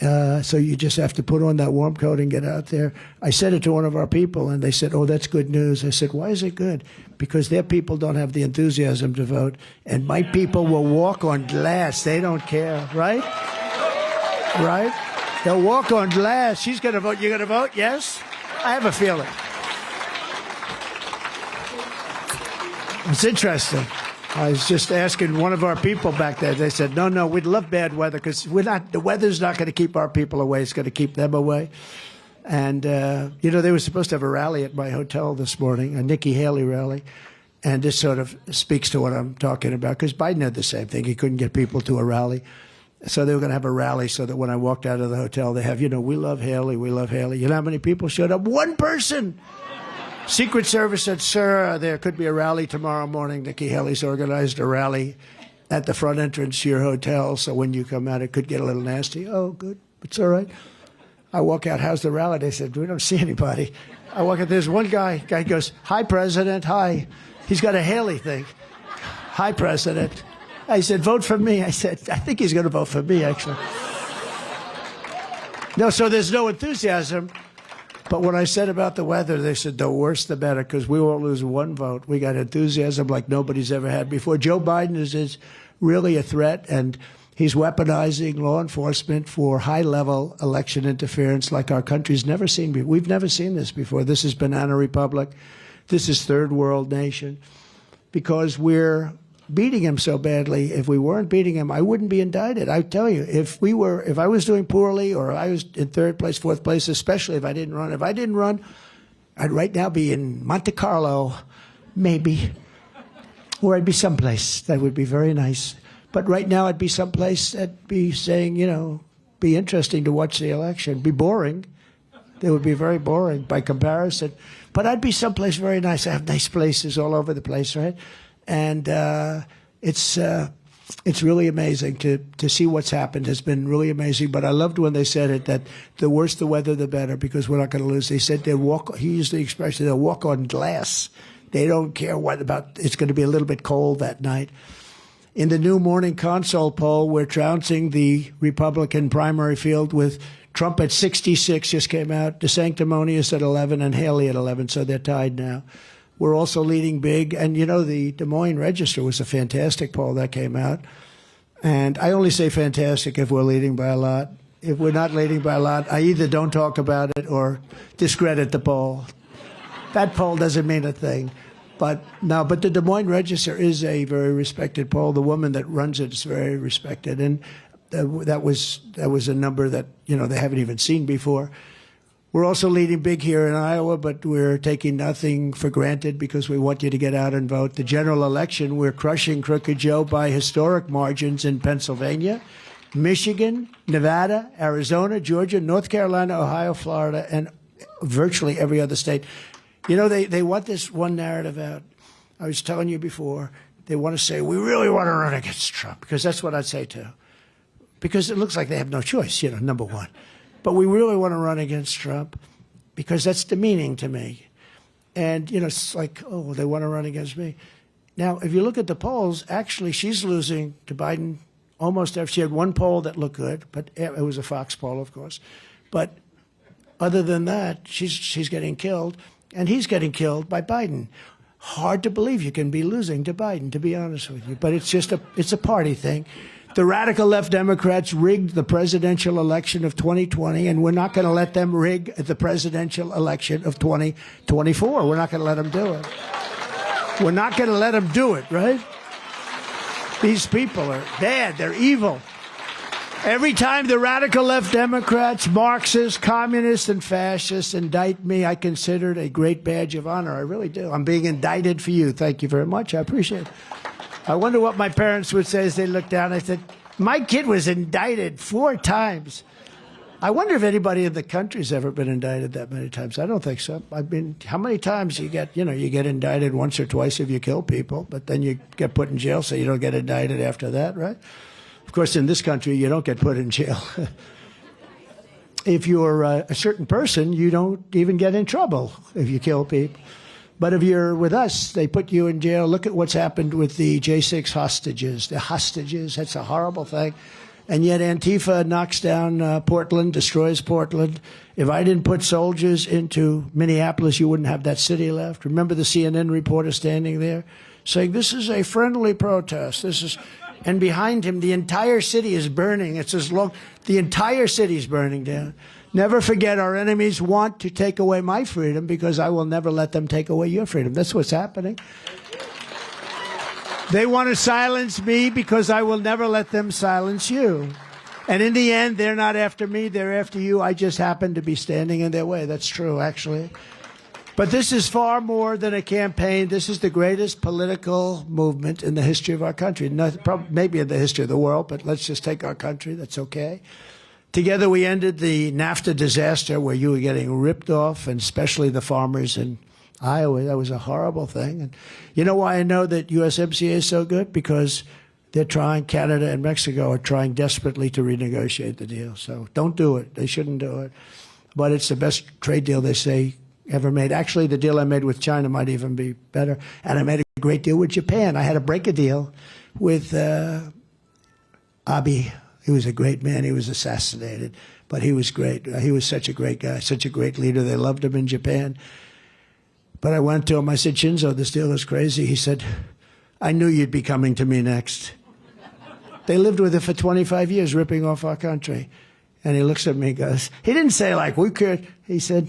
So you just have to put on that warm coat and get out there. I said it to one of our people, and they said, oh, that's good news. I said, why is it good? Because their people don't have the enthusiasm to vote, and my people will walk on glass. They don't care, right? Right? They'll walk on glass. She's going to vote. You're going to vote? Yes? I have a feeling. It's interesting. I was just asking one of our people back there. They said, no, we'd love bad weather because the weather's not going to keep our people away. It's going to keep them away. And, they were supposed to have a rally at my hotel this morning, a Nikki Haley rally. And this sort of speaks to what I'm talking about because Biden had the same thing. He couldn't get people to a rally. So they were going to have a rally so that when I walked out of the hotel, they have, we love Haley, we love Haley. You know how many people showed up? One person. Secret Service said, sir, there could be a rally tomorrow morning. Nikki Haley's organized a rally at the front entrance to your hotel, so when you come out, it could get a little nasty. Oh, good. It's all right. I walk out, how's the rally? They said, we don't see anybody. I walk out, there's one guy. Guy goes, hi, President, hi. He's got a Haley thing. Hi, President. I said, vote for me. I said, I think he's going to vote for me, actually. No, so there's no enthusiasm. But what I said about the weather, they said the worse the better, because we won't lose one vote. We got enthusiasm like nobody's ever had before. Joe Biden is really a threat, and he's weaponizing law enforcement for high-level election interference like our country's never seen before. We've never seen this before. This is Banana Republic. This is third world nation, because we're beating him so badly. If we weren't beating him, I wouldn't be indicted. I tell you, if I was doing poorly, or I was in third place, fourth place, especially if I didn't run, I'd right now be in Monte Carlo, maybe, or I'd be someplace that would be very nice. But right now I'd be someplace that'd be saying, be interesting to watch the election, be boring. They would be very boring by comparison. But I'd be someplace very nice. I have nice places all over the place, right? And it's really amazing to see what's happened. It's been really amazing. But I loved when they said it, that the worse the weather, the better, because we're not going to lose. They said he used the expression, they'll walk on glass. They don't care it's going to be a little bit cold that night. In the new Morning Consult poll, we're trouncing the Republican primary field with Trump at 66, just came out, DeSanctimonious at 11, and Haley at 11, so they're tied now. We're also leading big, and the Des Moines Register was a fantastic poll that came out. And I only say fantastic if we're leading by a lot. If we're not leading by a lot, I either don't talk about it or discredit the poll. That poll doesn't mean a thing. But the Des Moines Register is a very respected poll. The woman that runs it is very respected, and that was a number that they haven't even seen before. We're also leading big here in Iowa, but we're taking nothing for granted because we want you to get out and vote. The general election, we're crushing Crooked Joe by historic margins in Pennsylvania, Michigan, Nevada, Arizona, Georgia, North Carolina, Ohio, Florida, and virtually every other state. They want this one narrative out. I was telling you before, they want to say, we really want to run against Trump, because that's what I'd say too. Because it looks like they have no choice, number one. But we really want to run against Trump because that's demeaning to me. And, it's like, oh, they want to run against me. Now, if you look at the polls, actually, she's losing to Biden almost every. She had one poll that looked good, but it was a Fox poll, of course. But other than that, she's getting killed, and he's getting killed by Biden. Hard to believe you can be losing to Biden, to be honest with you. But it's a party thing. The radical left Democrats rigged the presidential election of 2020, and we're not going to let them rig the presidential election of 2024. We're not going to let them do it. We're not going to let them do it, right? These people are bad. They're evil. Every time the radical left Democrats, Marxists, communists, and fascists indict me, I consider it a great badge of honor. I really do. I'm being indicted for you. Thank you very much. I appreciate it. I wonder what my parents would say as they looked down. I said, my kid was indicted 4 times. I wonder if anybody in the country's ever been indicted that many times. I don't think so. I mean, how many times you get indicted once or twice if you kill people, but then you get put in jail so you don't get indicted after that, right? Of course, in this country, you don't get put in jail. If you're a certain person, you don't even get in trouble if you kill people. But if you're with us, they put you in jail. Look at what's happened with the J6 hostages. The hostages, that's a horrible thing. And yet Antifa knocks down Portland, destroys Portland. If I didn't put soldiers into Minneapolis, you wouldn't have that city left. Remember the CNN reporter standing there saying, this is a friendly protest. And behind him, the entire city is burning. It's as long, the entire city is burning down. Never forget, our enemies want to take away my freedom because I will never let them take away your freedom. That's what's happening. They want to silence me because I will never let them silence you. And in the end, they're not after me, they're after you. I just happen to be standing in their way. That's true, actually. But this is far more than a campaign. This is the greatest political movement in the history of our country. Maybe in the history of the world, but let's just take our country. That's okay. Together, we ended the NAFTA disaster where you were getting ripped off, and especially the farmers in Iowa. That was a horrible thing. And you know why I know that USMCA is so good? Because they're trying, Canada and Mexico are trying desperately to renegotiate the deal. So don't do it. They shouldn't do it. But it's the best trade deal, they say, ever made. Actually, the deal I made with China might even be better. And I made a great deal with Japan. I had to break a deal with Abe. He was a great man. He was assassinated, but he was great. He was such a great guy, such a great leader. They loved him in Japan. But I went to him. I said, Shinzo, this deal is crazy. He said, I knew you'd be coming to me next. They lived with it for 25 years, ripping off our country. And he looks at me and goes, he didn't say like, we could. He said,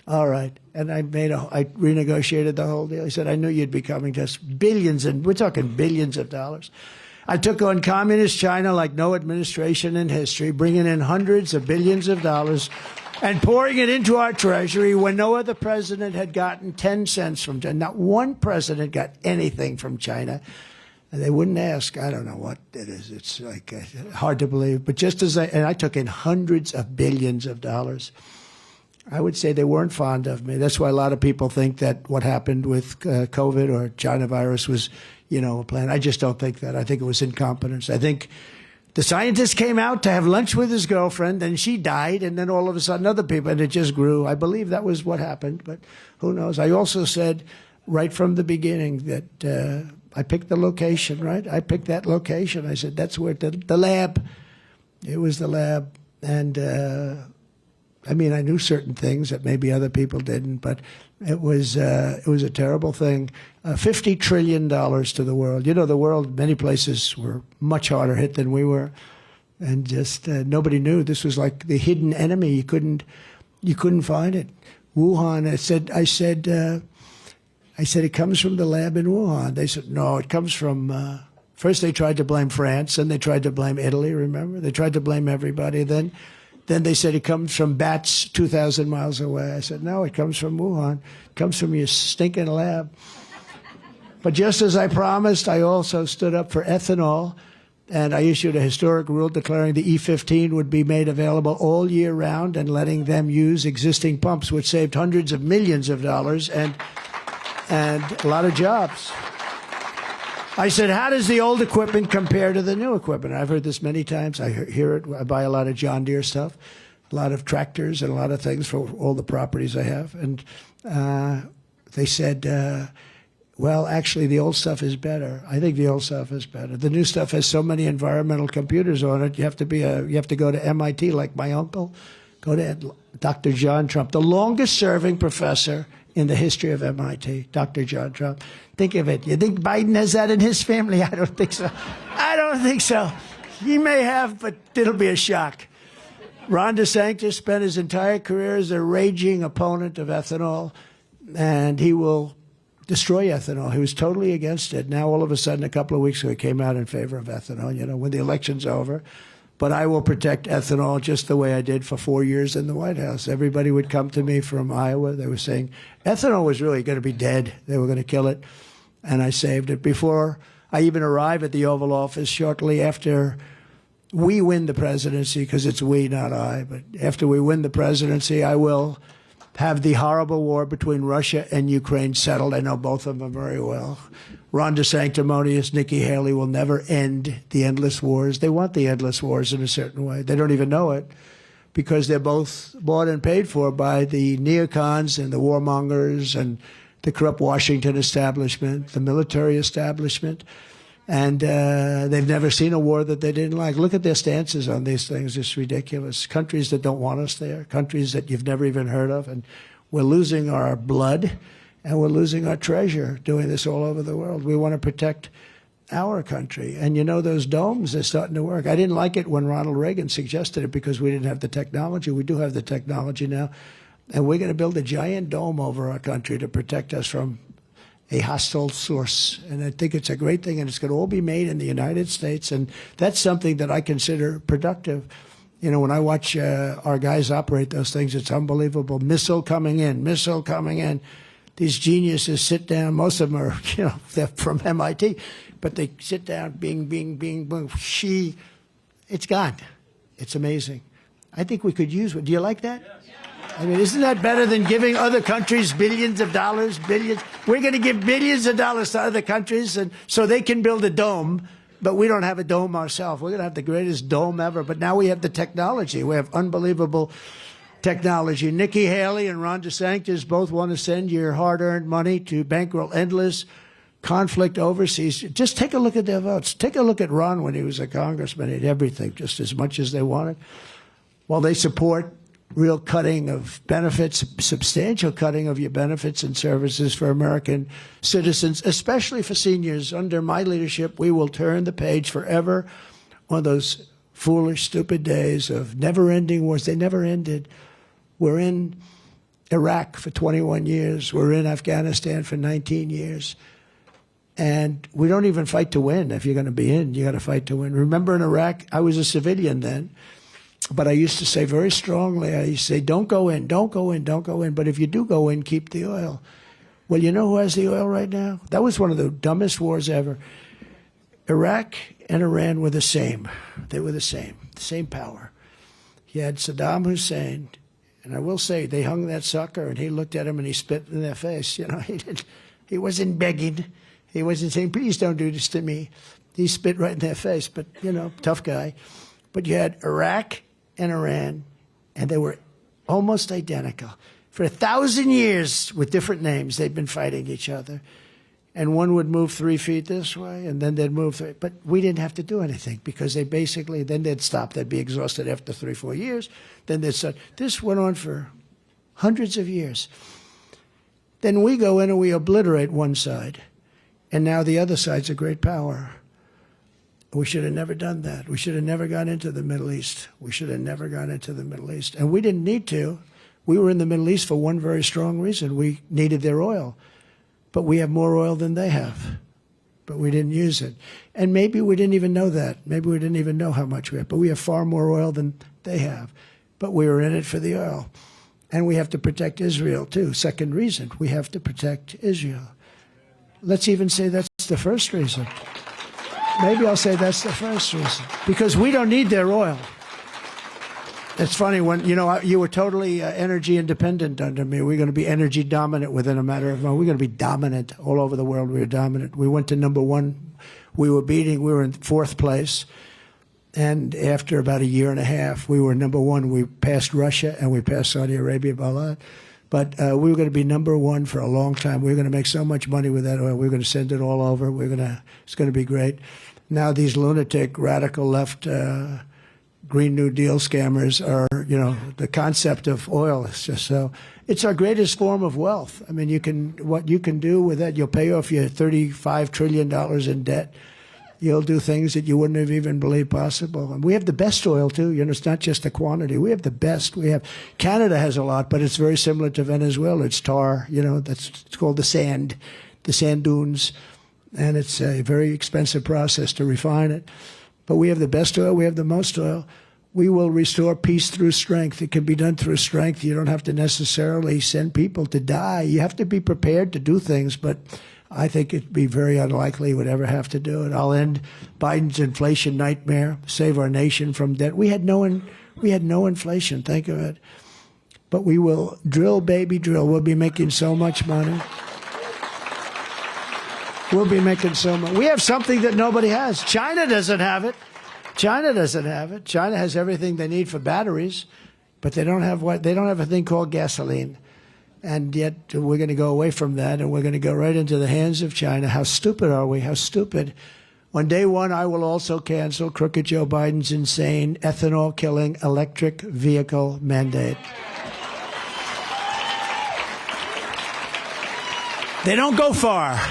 all right. And I renegotiated the whole deal. He said, I knew you'd be coming to us. Billions, and we're talking billions of dollars. I took on communist China like no administration in history, bringing in hundreds of billions of dollars and pouring it into our treasury when no other president had gotten 10 cents from China. Not one president got anything from China. And they wouldn't ask. I don't know what it is. It's like hard to believe. But just as I took in hundreds of billions of dollars, I would say they weren't fond of me. That's why a lot of people think that what happened with COVID or China virus was, a plan. I just don't think that. I think it was incompetence. I think the scientist came out to have lunch with his girlfriend, and she died, and then all of a sudden other people, and it just grew. I believe that was what happened, but who knows? I also said right from the beginning that I picked the location, right? I picked that location. I said, that's where the lab, it was the lab. And I knew certain things that maybe other people didn't, but it was a terrible thing. $50 trillion to the world. The world, many places were much harder hit than we were. And just nobody knew. This was like the hidden enemy. You couldn't find it. Wuhan, I said, it comes from the lab in Wuhan. They said, no, it comes from, first they tried to blame France, then they tried to blame Italy, remember? They tried to blame everybody. Then they said it comes from bats 2,000 miles away. I said, no, it comes from Wuhan. It comes from your stinking lab. But just as I promised, I also stood up for ethanol, and I issued a historic rule declaring the E15 would be made available all year round and letting them use existing pumps, which saved hundreds of millions of dollars and a lot of jobs. I said, how does the old equipment compare to the new equipment? I've heard this many times. I hear it. I buy a lot of John Deere stuff, a lot of tractors and a lot of things for all the properties I have. And they said, well, actually, the old stuff is better. I think the old stuff is better. The new stuff has so many environmental computers on it. You have to go to MIT, like my uncle. Go to Dr. John Trump, the longest-serving professor in the history of MIT, Dr. John Trump. Think of it. You think Biden has that in his family? I don't think so. I don't think so. He may have, but it'll be a shock. Ron DeSantis spent his entire career as a raging opponent of ethanol, and he will destroy ethanol. He was totally against it. Now, all of a sudden, a couple of weeks ago, he came out in favor of ethanol, when the election's over. But I will protect ethanol just the way I did for 4 years in the White House. Everybody would come to me from Iowa. They were saying ethanol was really going to be dead. They were going to kill it. And I saved it. Before I even arrive at the Oval Office, shortly after we win the presidency, because it's we, not I, but after we win the presidency, I will have the horrible war between Russia and Ukraine settled. I know both of them very well. Ron DeSanctimonious, Nikki Haley will never end the endless wars. They want the endless wars in a certain way. They don't even know it because they're both bought and paid for by the neocons and the warmongers and the corrupt Washington establishment, the military establishment. And they've never seen a war that they didn't like. Look at their stances on these things. It's ridiculous. Countries that don't want us there, countries that you've never even heard of. And we're losing our blood and we're losing our treasure doing this all over the world. We want to protect our country. And those domes are starting to work. I didn't like it when Ronald Reagan suggested it because we didn't have the technology. We do have the technology now. And we're going to build a giant dome over our country to protect us from a hostile source. And I think it's a great thing, and it's going to all be made in the United States. And that's something that I consider productive. When I watch our guys operate those things, it's unbelievable. Missile coming in. These geniuses sit down. Most of them are, they're from MIT, but they sit down, bing, bing, bing, boom, it's gone. It's amazing. I think we could use it. Do you like that? Isn't that better than giving other countries billions of dollars, billions? We're going to give billions of dollars to other countries and so they can build a dome, but we don't have a dome ourselves. We're going to have the greatest dome ever, but now we have the technology. We have unbelievable technology. Nikki Haley and Ron DeSantis both want to send your hard-earned money to bankroll endless conflict overseas. Just take a look at their votes. Take a look at Ron when he was a congressman. He had everything, just as much as they wanted. Well, they support real cutting of benefits, substantial cutting of your benefits and services for American citizens, especially for seniors. Under my leadership, we will turn the page forever on those foolish, stupid days of never-ending wars. They never ended. We're in Iraq for 21 years. We're in Afghanistan for 19 years. And we don't even fight to win. If you're going to be in, you got to fight to win. Remember in Iraq, I was a civilian then. But I used to say very strongly, I used to say, don't go in, don't go in, don't go in. But if you do go in, keep the oil. Well, you know who has the oil right now? That was one of the dumbest wars ever. Iraq and Iran were the same. They were the same power. You had Saddam Hussein, and I will say, they hung that sucker, and he looked at him and he spit in their face. You know, he wasn't begging. He wasn't saying, please don't do this to me. He spit right in their face, but, you know, tough guy. But you had Iraq and Iran, and they were almost identical. For 1,000 years, with different names, they've been fighting each other. And one would move 3 feet this way, and then they'd move 3. But we didn't have to do anything because they basically, then they'd stop. They'd be exhausted after 3 or 4 years. Then they'd start. This went on for hundreds of years. Then we go in and we obliterate one side. And now the other side's a great power. We should have never done that. We should have never gone into the Middle East. We should have never gone into the Middle East. And we didn't need to. We were in the Middle East for one very strong reason. We needed their oil. But we have more oil than they have. But we didn't use it. And maybe we didn't even know that. Maybe we didn't even know how much we have. But we have far more oil than they have. But we were in it for the oil. And we have to protect Israel, too. Second reason, we have to protect Israel. Let's even say that's the first reason. Maybe I'll say that's the first reason. Because we don't need their oil. It's funny, when, you know, you were totally energy independent under me. We're going to be energy dominant within a matter of months. We're going to be dominant all over the world. We were dominant. We went to #1. We were in 4th place. And after about a year and a half, we were #1. We passed Russia and we passed Saudi Arabia by a lot. But we were going to be #1 for a long time. We were going to make so much money with that oil. We were going to send it all over. It's going to be great. Now these lunatic, radical left, Green New Deal scammers are, you know, the concept of oil is just so. It's our greatest form of wealth. I mean, what you can do with that, you'll pay off your $35 trillion in debt. You'll do things that you wouldn't have even believed possible. And we have the best oil, too. You know, it's not just the quantity. We have the best. Canada has a lot, but it's very similar to Venezuela. It's tar, you know, it's called the sand dunes. And it's a very expensive process to refine it. But we have the best oil. We have the most oil. We will restore peace through strength. It can be done through strength. You don't have to necessarily send people to die. You have to be prepared to do things, but I think it'd be very unlikely we'd ever have to do it. I'll end Biden's inflation nightmare, save our nation from debt. We had no inflation, think of it. But we will drill, baby, drill. We'll be making so much money. We'll be making so much. We have something that nobody has. China doesn't have it. China doesn't have it. China has everything they need for batteries, but they don't have a thing called gasoline. And yet we're going to go away from that, and we're going to go right into the hands of China. How stupid are we? How stupid. On day one, I will also cancel crooked Joe Biden's insane ethanol-killing electric vehicle mandate. They don't go far.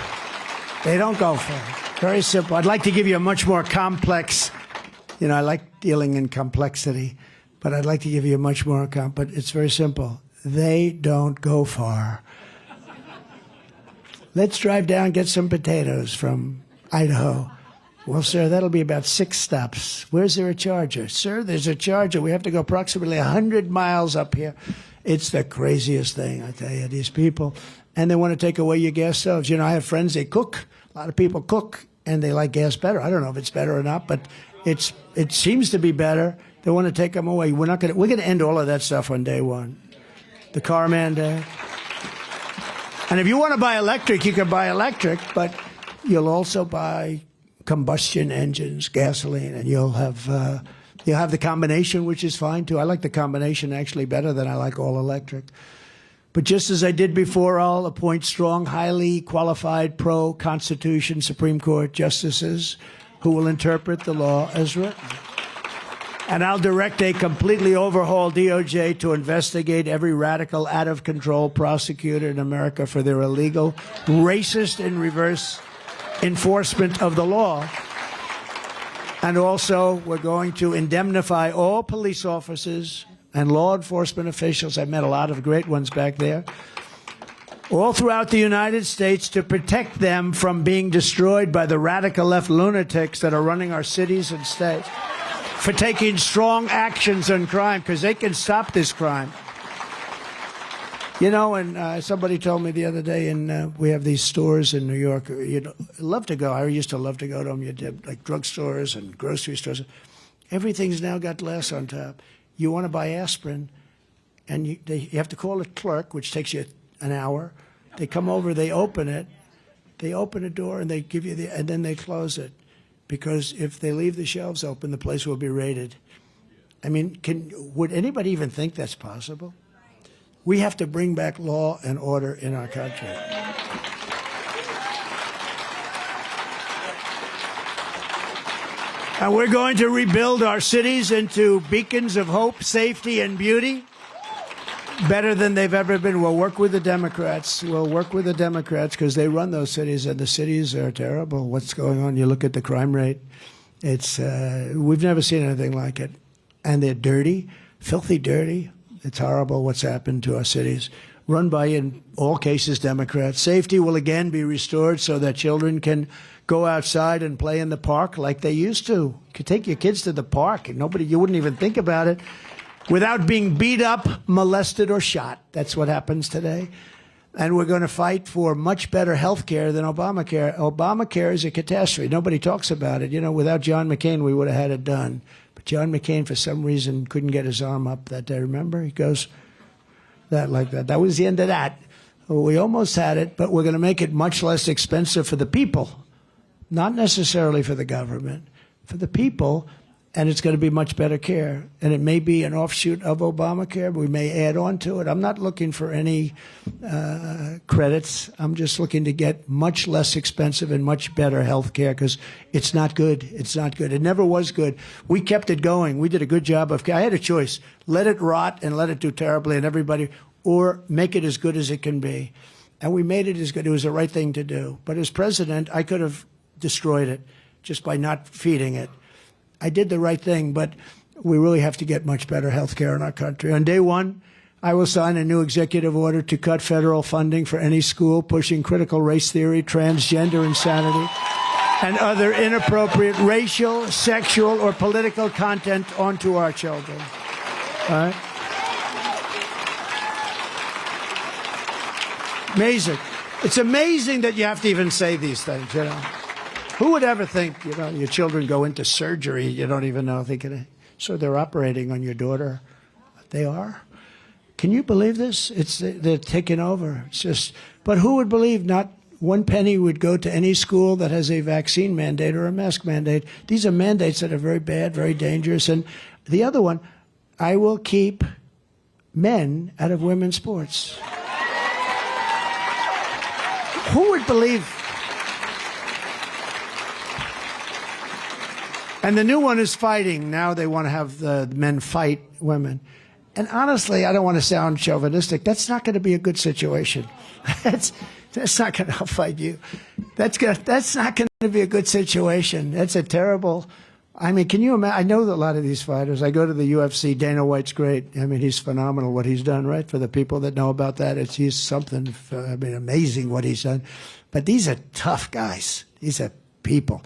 They don't go far. Very simple. I'd like to give you a much more complex, you know, I like dealing in complexity, but I'd like to give you a much more but it's very simple. They don't go far. Let's drive down and get some potatoes from Idaho. Well, sir, that'll be about 6 stops. Where's there a charger? Sir, there's a charger. We have to go approximately 100 miles up here. It's the craziest thing, I tell you, these people. And they want to take away your gas stoves. You know, I have friends, they cook. A lot of people cook, and they like gas better. I don't know if it's better or not, but it seems to be better. They want to take them away. We're going to end all of that stuff on day one. The car mandate. And if you want to buy electric, you can buy electric, but you'll also buy combustion engines, gasoline, and you'll have the combination, which is fine too. I like the combination actually better than I like all electric. But just as I did before, I'll appoint strong, highly qualified pro-Constitution Supreme Court justices who will interpret the law as written. And I'll direct a completely overhauled DOJ to investigate every radical, out-of-control prosecutor in America for their illegal, racist, and reverse enforcement of the law. And also, we're going to indemnify all police officers and law enforcement officials. I met a lot of great ones back there, all throughout the United States, to protect them from being destroyed by the radical left lunatics that are running our cities and states, for taking strong actions on crime, because they can stop this crime. You know, and somebody told me the other day, and we have these stores in New York. You'd love to go. I used to love to go to them. You did, like drugstores and grocery stores. Everything's now got glass on top. You want to buy aspirin, and you have to call a clerk, which takes you an hour. They come over, they open it. They open a door, and they give you and then they close it. Because if they leave the shelves open, the place will be raided. I mean, would anybody even think that's possible? We have to bring back law and order in our country. And we're going to rebuild our cities into beacons of hope, safety, and beauty, better than they've ever been. We'll work with the Democrats. We'll work with the Democrats because they run those cities, and the cities are terrible. What's going on? You look at the crime rate. It's we've never seen anything like it. And they're dirty, filthy dirty. It's horrible what's happened to our cities. Run by, in all cases, Democrats. Safety will again be restored so that children can go outside and play in the park like they used to. You could take your kids to the park, and you wouldn't even think about it, without being beat up, molested, or shot. That's what happens today. And we're going to fight for much better health care than Obamacare. Obamacare is a catastrophe. Nobody talks about it. You know, without John McCain, we would have had it done. But John McCain, for some reason, couldn't get his arm up that day. Remember? He goes like that. That was the end of that. We almost had it, but we're going to make it much less expensive for the people. Not necessarily for the government, for the people. And it's going to be much better care. And it may be an offshoot of Obamacare. We may add on to it. I'm not looking for any credits. I'm just looking to get much less expensive and much better health care because it's not good. It's not good. It never was good. We kept it going. We did a good job of care. I had a choice. Let it rot and let it do terribly and everybody, or make it as good as it can be. And we made it as good. It was the right thing to do. But as president, I could have destroyed it just by not feeding it. I did the right thing, but we really have to get much better health care in our country. On day one, I will sign a new executive order to cut federal funding for any school pushing critical race theory, transgender insanity, and other inappropriate racial, sexual, or political content onto our children. All right? Amazing. It's amazing that you have to even say these things, you know. Who would ever think, you know, your children go into surgery, you don't even know, so they're operating on your daughter. They are? Can you believe this? They're taking over. It's just, but who would believe not one penny would go to any school that has a vaccine mandate or a mask mandate? These are mandates that are very bad, very dangerous. And the other one, I will keep men out of women's sports. Who would believe? And the new one is fighting. Now they want to have the men fight women. And honestly, I don't want to sound chauvinistic. That's not going to be a good situation. That's not going to fight you. That's not going to be a good situation. That's a terrible. I mean, can you imagine? I know that a lot of these fighters. I go to the UFC. Dana White's great. I mean, he's phenomenal what he's done, right? For the people that know about that, he's something. I mean, amazing what he's done. But these are tough guys. These are people.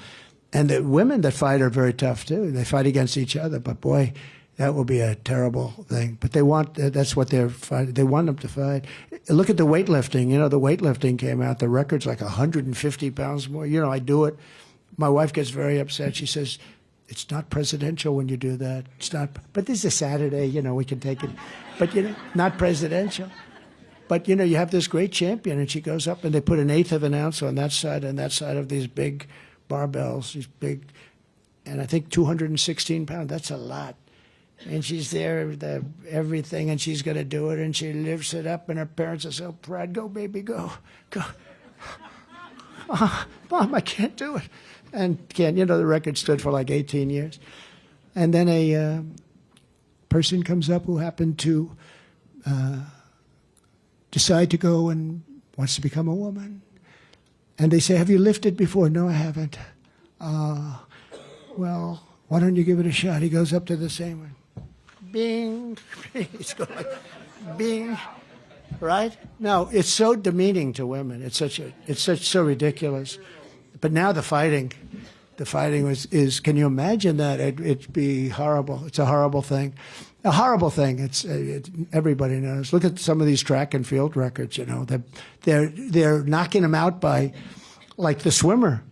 And the women that fight are very tough, too. They fight against each other. But, boy, that will be a terrible thing. But they want, that's what they're fighting. They want them to fight. Look at the weightlifting. You know, the weightlifting came out. The record's like 150 pounds more. You know, I do it. My wife gets very upset. She says, it's not presidential when you do that. It's not. But this is a Saturday. You know, we can take it. But, you know, not presidential. But, you know, you have this great champion, and she goes up, and they put 1/8 of an ounce on that side and that side of these big barbells, these big, and I think 216 pounds. That's a lot. And she's there with everything, and she's going to do it, and she lifts it up, and her parents are so proud. Go, baby, go. Mom, I can't do it. And the record stood for like 18 years. And then a person comes up who happened to decide to go and wants to become a woman. And they say, have you lifted before? No, I haven't. Well, why don't you give it a shot? He goes up to the same one. Bing. He's going like, bing. Right? No, it's so demeaning to women. It's so ridiculous. But now the fighting is can you imagine that? It'd be horrible. It's a horrible thing. A horrible thing. Everybody knows. Look at some of these track and field records, They're knocking them out by, like the swimmer.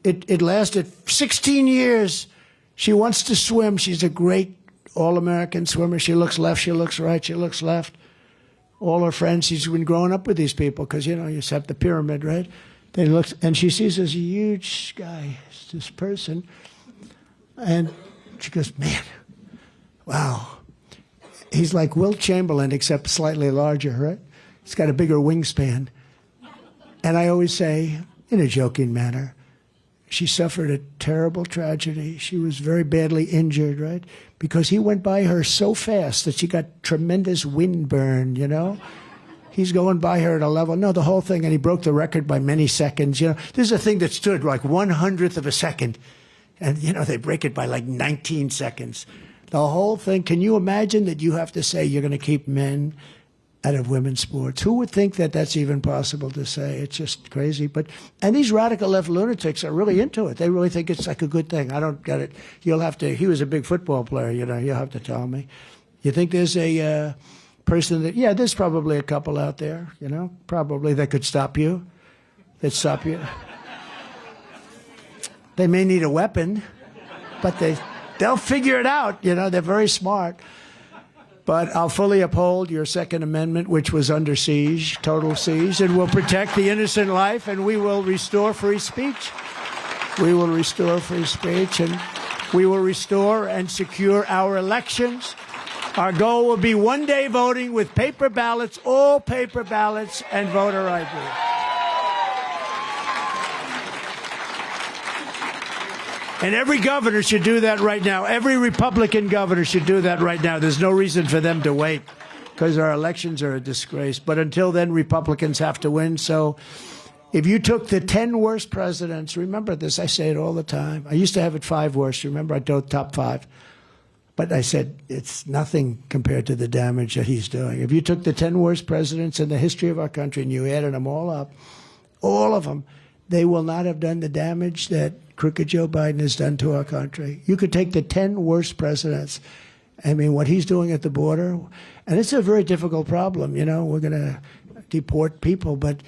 It lasted 16 years. She wants to swim. She's a great all-American swimmer. She looks left, she looks right, she looks left. All her friends, she's been growing up with these people because, you set the pyramid, right? Then looks, and she sees this huge guy, this person, and she goes, man, wow. He's like Wilt Chamberlain, except slightly larger, right? He's got a bigger wingspan. And I always say, in a joking manner, she suffered a terrible tragedy. She was very badly injured, right? Because he went by her so fast that she got tremendous windburn, He's going by her at a level. No, the whole thing, and he broke the record by many seconds. This is a thing that stood like 1/100th of a second. And, they break it by like 19 seconds. The whole thing, can you imagine that you have to say you're going to keep men out of women's sports? Who would think that that's even possible to say? It's just crazy. And these radical left lunatics are really into it. They really think it's like a good thing. I don't get it. He was a big football player, you'll have to tell me. You think there's a person that, there's probably a couple out there, probably that could stop you. They may need a weapon, but they'll figure it out, they're very smart. But I'll fully uphold your Second Amendment, which was under siege, total siege, and will protect the innocent life, and we will restore free speech. We will restore free speech, and we will restore and secure our elections. Our goal will be one-day voting with paper ballots, all paper ballots, and voter ID. And every governor should do that right now. Every Republican governor should do that right now. There's no reason for them to wait because our elections are a disgrace. But until then, Republicans have to win. So if you took the 10 worst presidents, remember this, I say it all the time. I used to have it 5 worst. Remember, I told top 5. But I said it's nothing compared to the damage that he's doing. If you took the 10 worst presidents in the history of our country and you added them all up, all of them, they will not have done the damage that crooked Joe Biden has done to our country. You could take the 10 worst presidents. I mean, what he's doing at the border, and it's a very difficult problem. We're going to deport people, but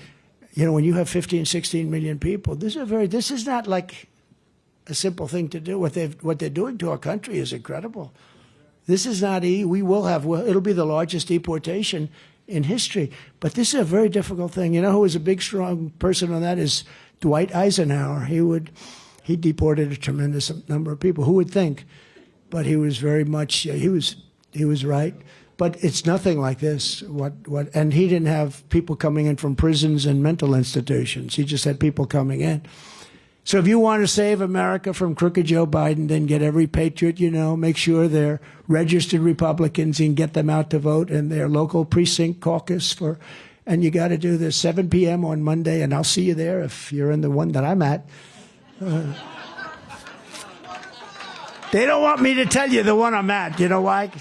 when you have 15, 16 million people, this is not like a simple thing to do. What they're doing to our country is incredible. This is not it'll be the largest deportation in history. But this is a very difficult thing. Who was a big, strong person on that is Dwight Eisenhower. He deported a tremendous number of people. Who would think? But he was very much, he was right. But it's nothing like this. And he didn't have people coming in from prisons and mental institutions. He just had people coming in. So if you want to save America from crooked Joe Biden, then get every patriot, make sure they're registered Republicans and get them out to vote in their local precinct caucus and you got to do this 7 p.m. on Monday, and I'll see you there if you're in the one that I'm at. They don't want me to tell you the one I'm at. You know why?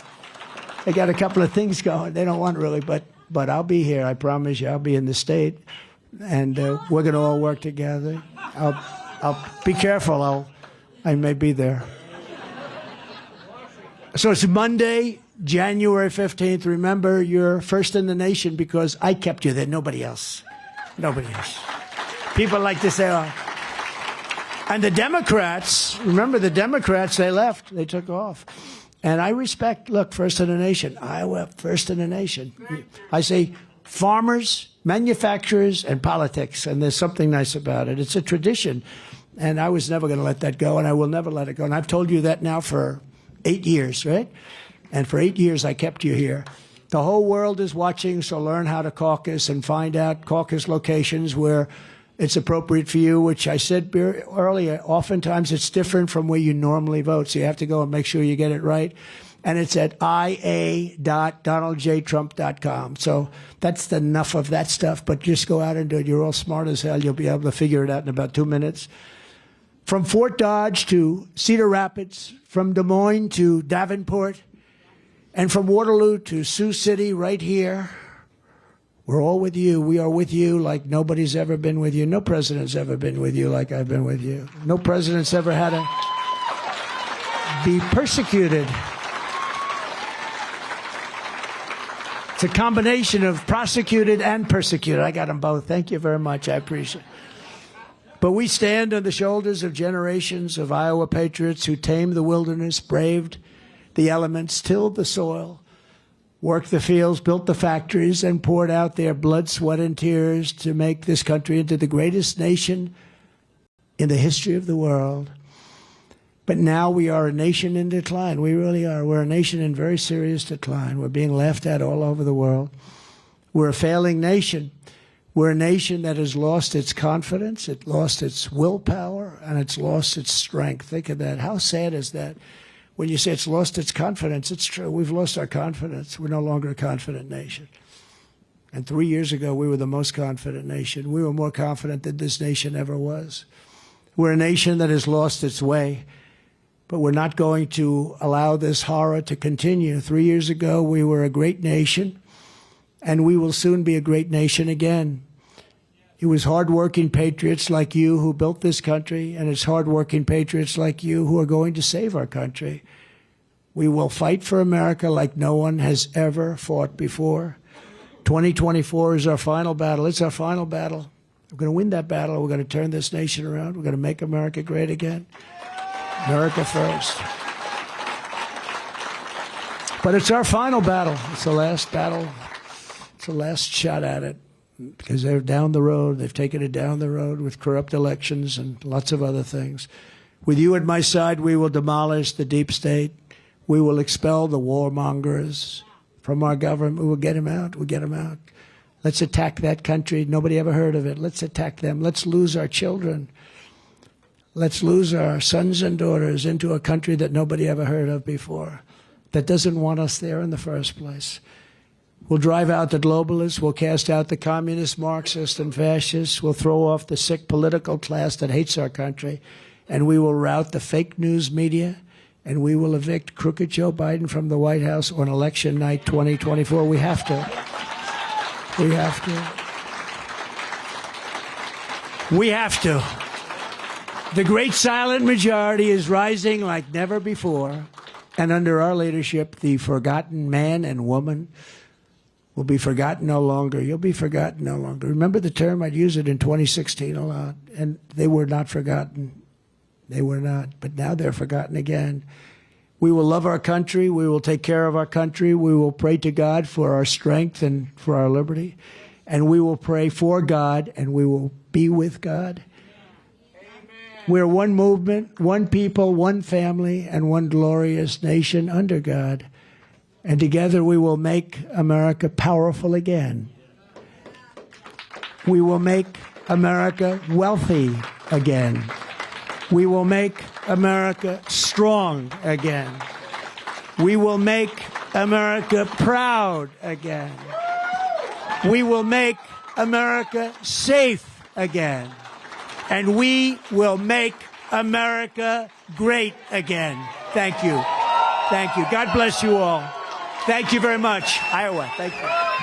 They got a couple of things going. They don't want really, but I'll be here. I promise you, I'll be in the state, and we're going to all work together. I'll be careful. I may be there. So it's Monday, January 15th. Remember, you're first in the nation because I kept you there. Nobody else. People like to say, oh. And the Democrats, remember the Democrats, they left. They took off. And I respect, look, first in the nation. Iowa, first in the nation. I say farmers, manufacturers, and politics. And there's something nice about it. It's a tradition. And I was never going to let that go, and I will never let it go. And I've told you that now for 8 years, right? And for 8 years, I kept you here. The whole world is watching, so learn how to caucus and find out caucus locations where it's appropriate for you, which I said earlier, oftentimes it's different from where you normally vote, so you have to go and make sure you get it right. And it's at ia.donaldjtrump.com. So that's enough of that stuff, but just go out and do it. You're all smart as hell. You'll be able to figure it out in about 2 minutes. From Fort Dodge to Cedar Rapids, from Des Moines to Davenport, and from Waterloo to Sioux City right here, we're all with you. We are with you like nobody's ever been with you. No president's ever been with you like I've been with you. No president's ever had to be persecuted. It's a combination of prosecuted and persecuted. I got them both. Thank you very much. I appreciate it. But we stand on the shoulders of generations of Iowa patriots who tamed the wilderness, braved the elements, tilled the soil, worked the fields, built the factories, and poured out their blood, sweat, and tears to make this country into the greatest nation in the history of the world. But now we are a nation in decline. We really are. We're a nation in very serious decline. We're being laughed at all over the world. We're a failing nation. We're a nation that has lost its confidence, it lost its willpower, and it's lost its strength. Think of that. How sad is that? When you say it's lost its confidence, it's true. We've lost our confidence. We're no longer a confident nation. And 3 years ago, we were the most confident nation. We were more confident than this nation ever was. We're a nation that has lost its way. But we're not going to allow this horror to continue. 3 years ago, we were a great nation, and we will soon be a great nation again. It was hardworking patriots like you who built this country, and it's hardworking patriots like you who are going to save our country. We will fight for America like no one has ever fought before. 2024 is our final battle. It's our final battle. We're going to win that battle. We're going to turn this nation around. We're going to make America great again. America first. But it's our final battle. It's the last battle. It's the last shot at it. Because they're down the road. They've taken it down the road with corrupt elections and lots of other things. With you at my side, we will demolish the deep state. We will expel the warmongers from our government. We will get them out. We'll get them out. Let's attack that country. Nobody ever heard of it. Let's attack them. Let's lose our children. Let's lose our sons and daughters into a country that nobody ever heard of before, that doesn't want us there in the first place. We'll drive out the globalists. We'll cast out the communists, Marxists, and fascists. We'll throw off the sick political class that hates our country. And we will rout the fake news media. And we will evict crooked Joe Biden from the White House on election night 2024. We have to. We have to. We have to. The great silent majority is rising like never before. And under our leadership, the forgotten man and woman will be forgotten no longer. You'll be forgotten no longer. Remember the term? I'd use it in 2016 a lot. And they were not forgotten. They were not. But now they're forgotten again. We will love our country. We will take care of our country. We will pray to God for our strength and for our liberty. And we will pray for God, and we will be with God. We're one movement, one people, one family, and one glorious nation under God. And together we will make America powerful again. We will make America wealthy again. We will make America strong again. We will make America proud again. We will make America safe again. And we will make America great again. Thank you. Thank you. God bless you all. Thank you very much. Iowa, thank you.